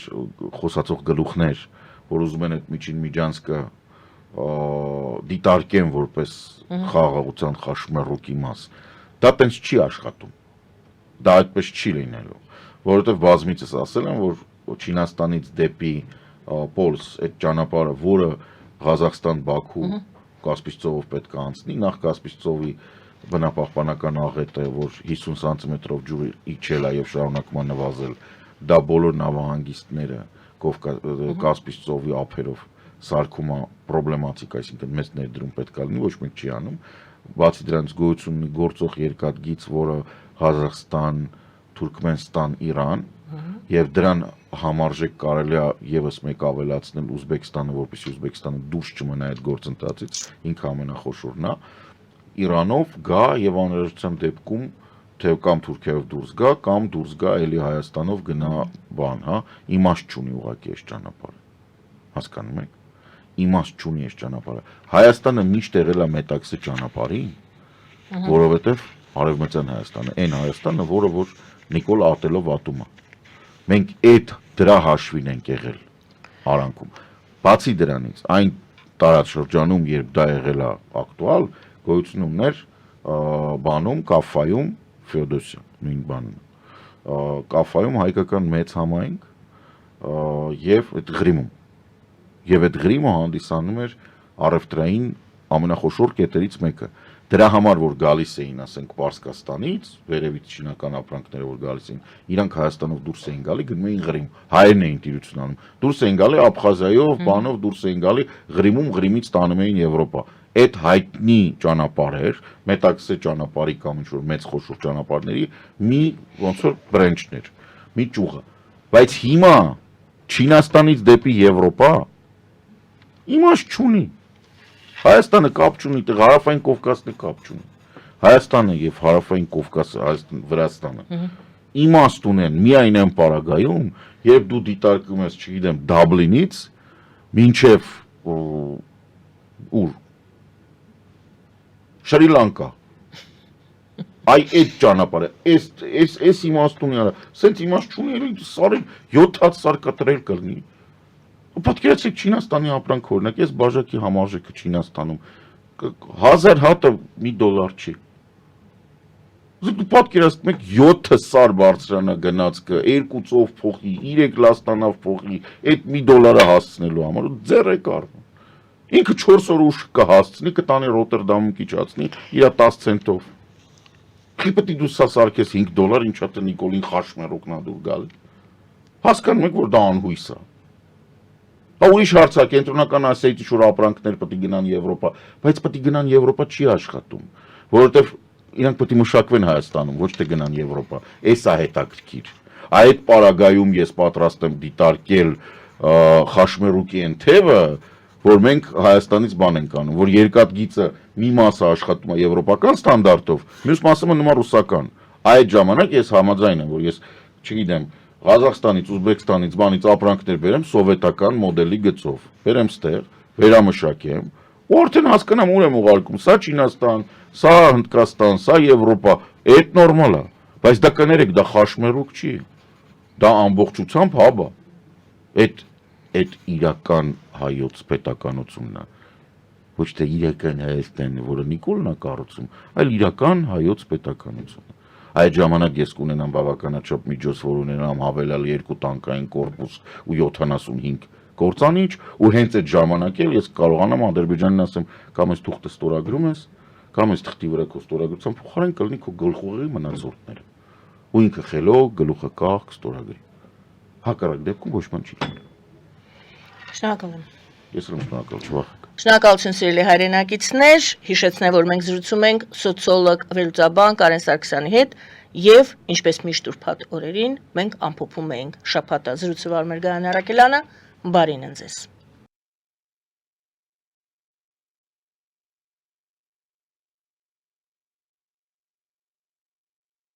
խոսացող գլուխներ, որ ուզում են այդ միջին միջանցքը դիտարկեն որպես խաղաղության խաշմերուկի մաս, դա տենց չի աշխատում, դա այդպես չի լինելու, որովհետև բազմիցս ասել են, որ Չինաստանից դեպի Պոլս այդ ճանապարհը, որը Ղազախստան-Բաքու Կասպից ծովով պետք է անցնի, նախ Կասպից ծովի բնապահպանական աղետը, որ 50 սանտիմետրով ջուր իջել է եւ շարունակում է նվազել, դա բոլոր նավահանգիստները Կասպից ծովի ափերով սարքում է պրոբլեմատիկ, այսինքն մեծ ներդրում պետք է լինի, ոչ մեկ չի անում, բացի դրանից գոյություն ունի գործող երկաթգիծ, որը Ղազախստան, Թուրքմենստան, Իրան, եւ դրան համարժեք կարելի է եւս մեկ ավելացնել Ուզբեկստանը, որպեսզի Ուզբեկստանը դուրս չմնա այդ գործընթացից, ինքը ամենախոշորն է, Իրանով գա եւ անհրաժեշտության դեպքում թե կամ Թուրքիայով դուրս գա, կամ դուրս գա էլի Հայաստանով գնա բան, հա, իմաստ չունի ուղղակի այս ճանապարհը, հասկանում եք, իմաստ չունի այս ճանապարհը, Հայաստանը միշտ եղել է մետաքսե ճանապարհին, որովհետեւ Արևմտյան Հայաստանը, այն Հայաստանը, որը որ Նիկոլ Ատելով ատում է, մենք այդ դրա հաշվին ենք եղել արանքում, բացի դրանից, այն տարածաշրջանում, երբ դա եղել է ակտուալ, գոյություն ուներ բանում, Կաֆայում, Ֆեոդոսիան, նույն բանն, Կաֆայում հայկական մեծ համայնք եւ այդ Ղրիմում, եւ այդ Ղրիմը հանդիսանում էր առևտրային ամենախոշոր կետերից մեկը, դրա համար որ գալիս էին, ասենք, Պարսկաստանից, վերևից չինական ապրանքները որ գալիս էին, իրանք Հայաստանով դուրս էին գալի, գնում էին Ղրիմ, հայերն էին տիրություն անում, դուրս էին գալի Աբխազիայով, բանով դուրս էին գալի Ղրիմում, Ղրիմից տանում էին Եվրոպա։ Այդ հայտնի ճանապարհ էր, մետաքսե ճանապարհի կամ ինչ-որ մեծ խոշոր ճանապարհների մի ոնց որ բրենչներ, մի ճյուղը։ Բայց հիմա Չինաստանից դեպի Եվրոպա իմաստ չունի։ Հայաստանը կապ չունի, տեղ Հարավային Կովկասն կապ չունի։ Հայաստանը եւ Հարավային Կովկասը, Վրաստանը իմաստ ունեն միայն այն պարագայում, երբ դու դիտարկում ես, չգիտեմ, Դաբլինից մինչև ուր Շրի Լանկա։ Այ այդ ճանապարհը, այս իմաստ ունի, սենց իմաստ չունի, էլի սարի 7 հատ սարկատրել կլինի։ Պատկերացրեք Չինաստանի ապրանք օրինակ, ես բաժակի համարժեքը Չինաստանում 1000 հատը $1 չի։ Դու պատկերացնում եք 7 սար բարձրանա գնացքը, 2 ծով փոխի, 3 լաստանավ փոխի, այդ $1 հասցնելու համար ձեռ եք առնում։ Ինքը 4 օր ուշ կհասցնի, կտանի Ռոտերդամում կիճացնի իր 10 ցենտով։ Խի պետք է դու սա սարքես $5, ինչա թե Նիկոլին խաշմերոկնա դուր գալ։ Հասկանում եք, որ դա անհույս է։ Հա ուրիշ հարց է, Կենտրոնական Ասիայից ինչ-որ ապրանքներ պետք է գնան Եվրոպա, բայց պետք է գնան Եվրոպա չի աշխատում, որովհետև իրանք պետք է մշակվեն Հայաստանում, ոչ թե գնան Եվրոպա։ Էս է հետաքրքիր։ Այդ պարագայում ես պատրաստ եմ դիտարկել խաշմերուկի են թևը, որ մենք Հայաստանից բան ենք անում, որ երկաթգիծը մի մասը աշխատում է եվրոպական ստանդարտով, մյուս մասը մնում է ռուսական։ Այդ ժամանակ ես համաձայն եմ, որ ես, չգիտեմ, Ղազախստանից, Ուզբեկստանից, բանից ապրանքներ բերեմ սովետական մոդելի գծով, բերեմ ստեղ, վերամշակեմ, ու արդեն հասկանամ ուր եմ ուղարկում, սա Չինաստան, սա Հնդկաստան, սա Եվրոպա, այդ նորմալ է, բայց դա կներեք, դա խաշմերուկ չի, դա ամբողջությամբ հաբ է, այդ իրական հայոց պետականությունն է, ոչ թե իրական Հայաստանը, որը Նիկոլն է կառուցում, այլ իրական հայոց պետականությունը։ Այդ ժամանակ ես կունենամ բավականաչափ միջոց, որ ունենամ հավելյալ 2 տանկային կորպուս ու 75 կործանիչ, ու հենց այդ ժամանակ էլ ես կարողանամ Ադրբեջանին ասեմ, կամ այս թուղթը ստորագրում ես, կամ այս թղթի վրա քո ստորագրության փոխարեն կլինի քո գլխուղի մնացորդները։ Ու ինքը խելոք, գլուխը կախ կստորագրի։ Հակառակ դեպքում ոչ բան չի լինի։ Շնորհակալ եմ։ Ես եմ շնորհակալ, չվախեք։ Շնորհակալություն սիրելի հայրենակիցներ, հիշեցնեմ, որ մենք զրուցում ենք սոցիոլոգ վերլուծաբան Կարեն Սարգսյանի հետ եւ ինչպես միշտ ուրբաթ օրերին մենք ամփոփում ենք շաբաթա զրույցը Վարմեր Գայան Արաքելյանը, բարին ընձեզ։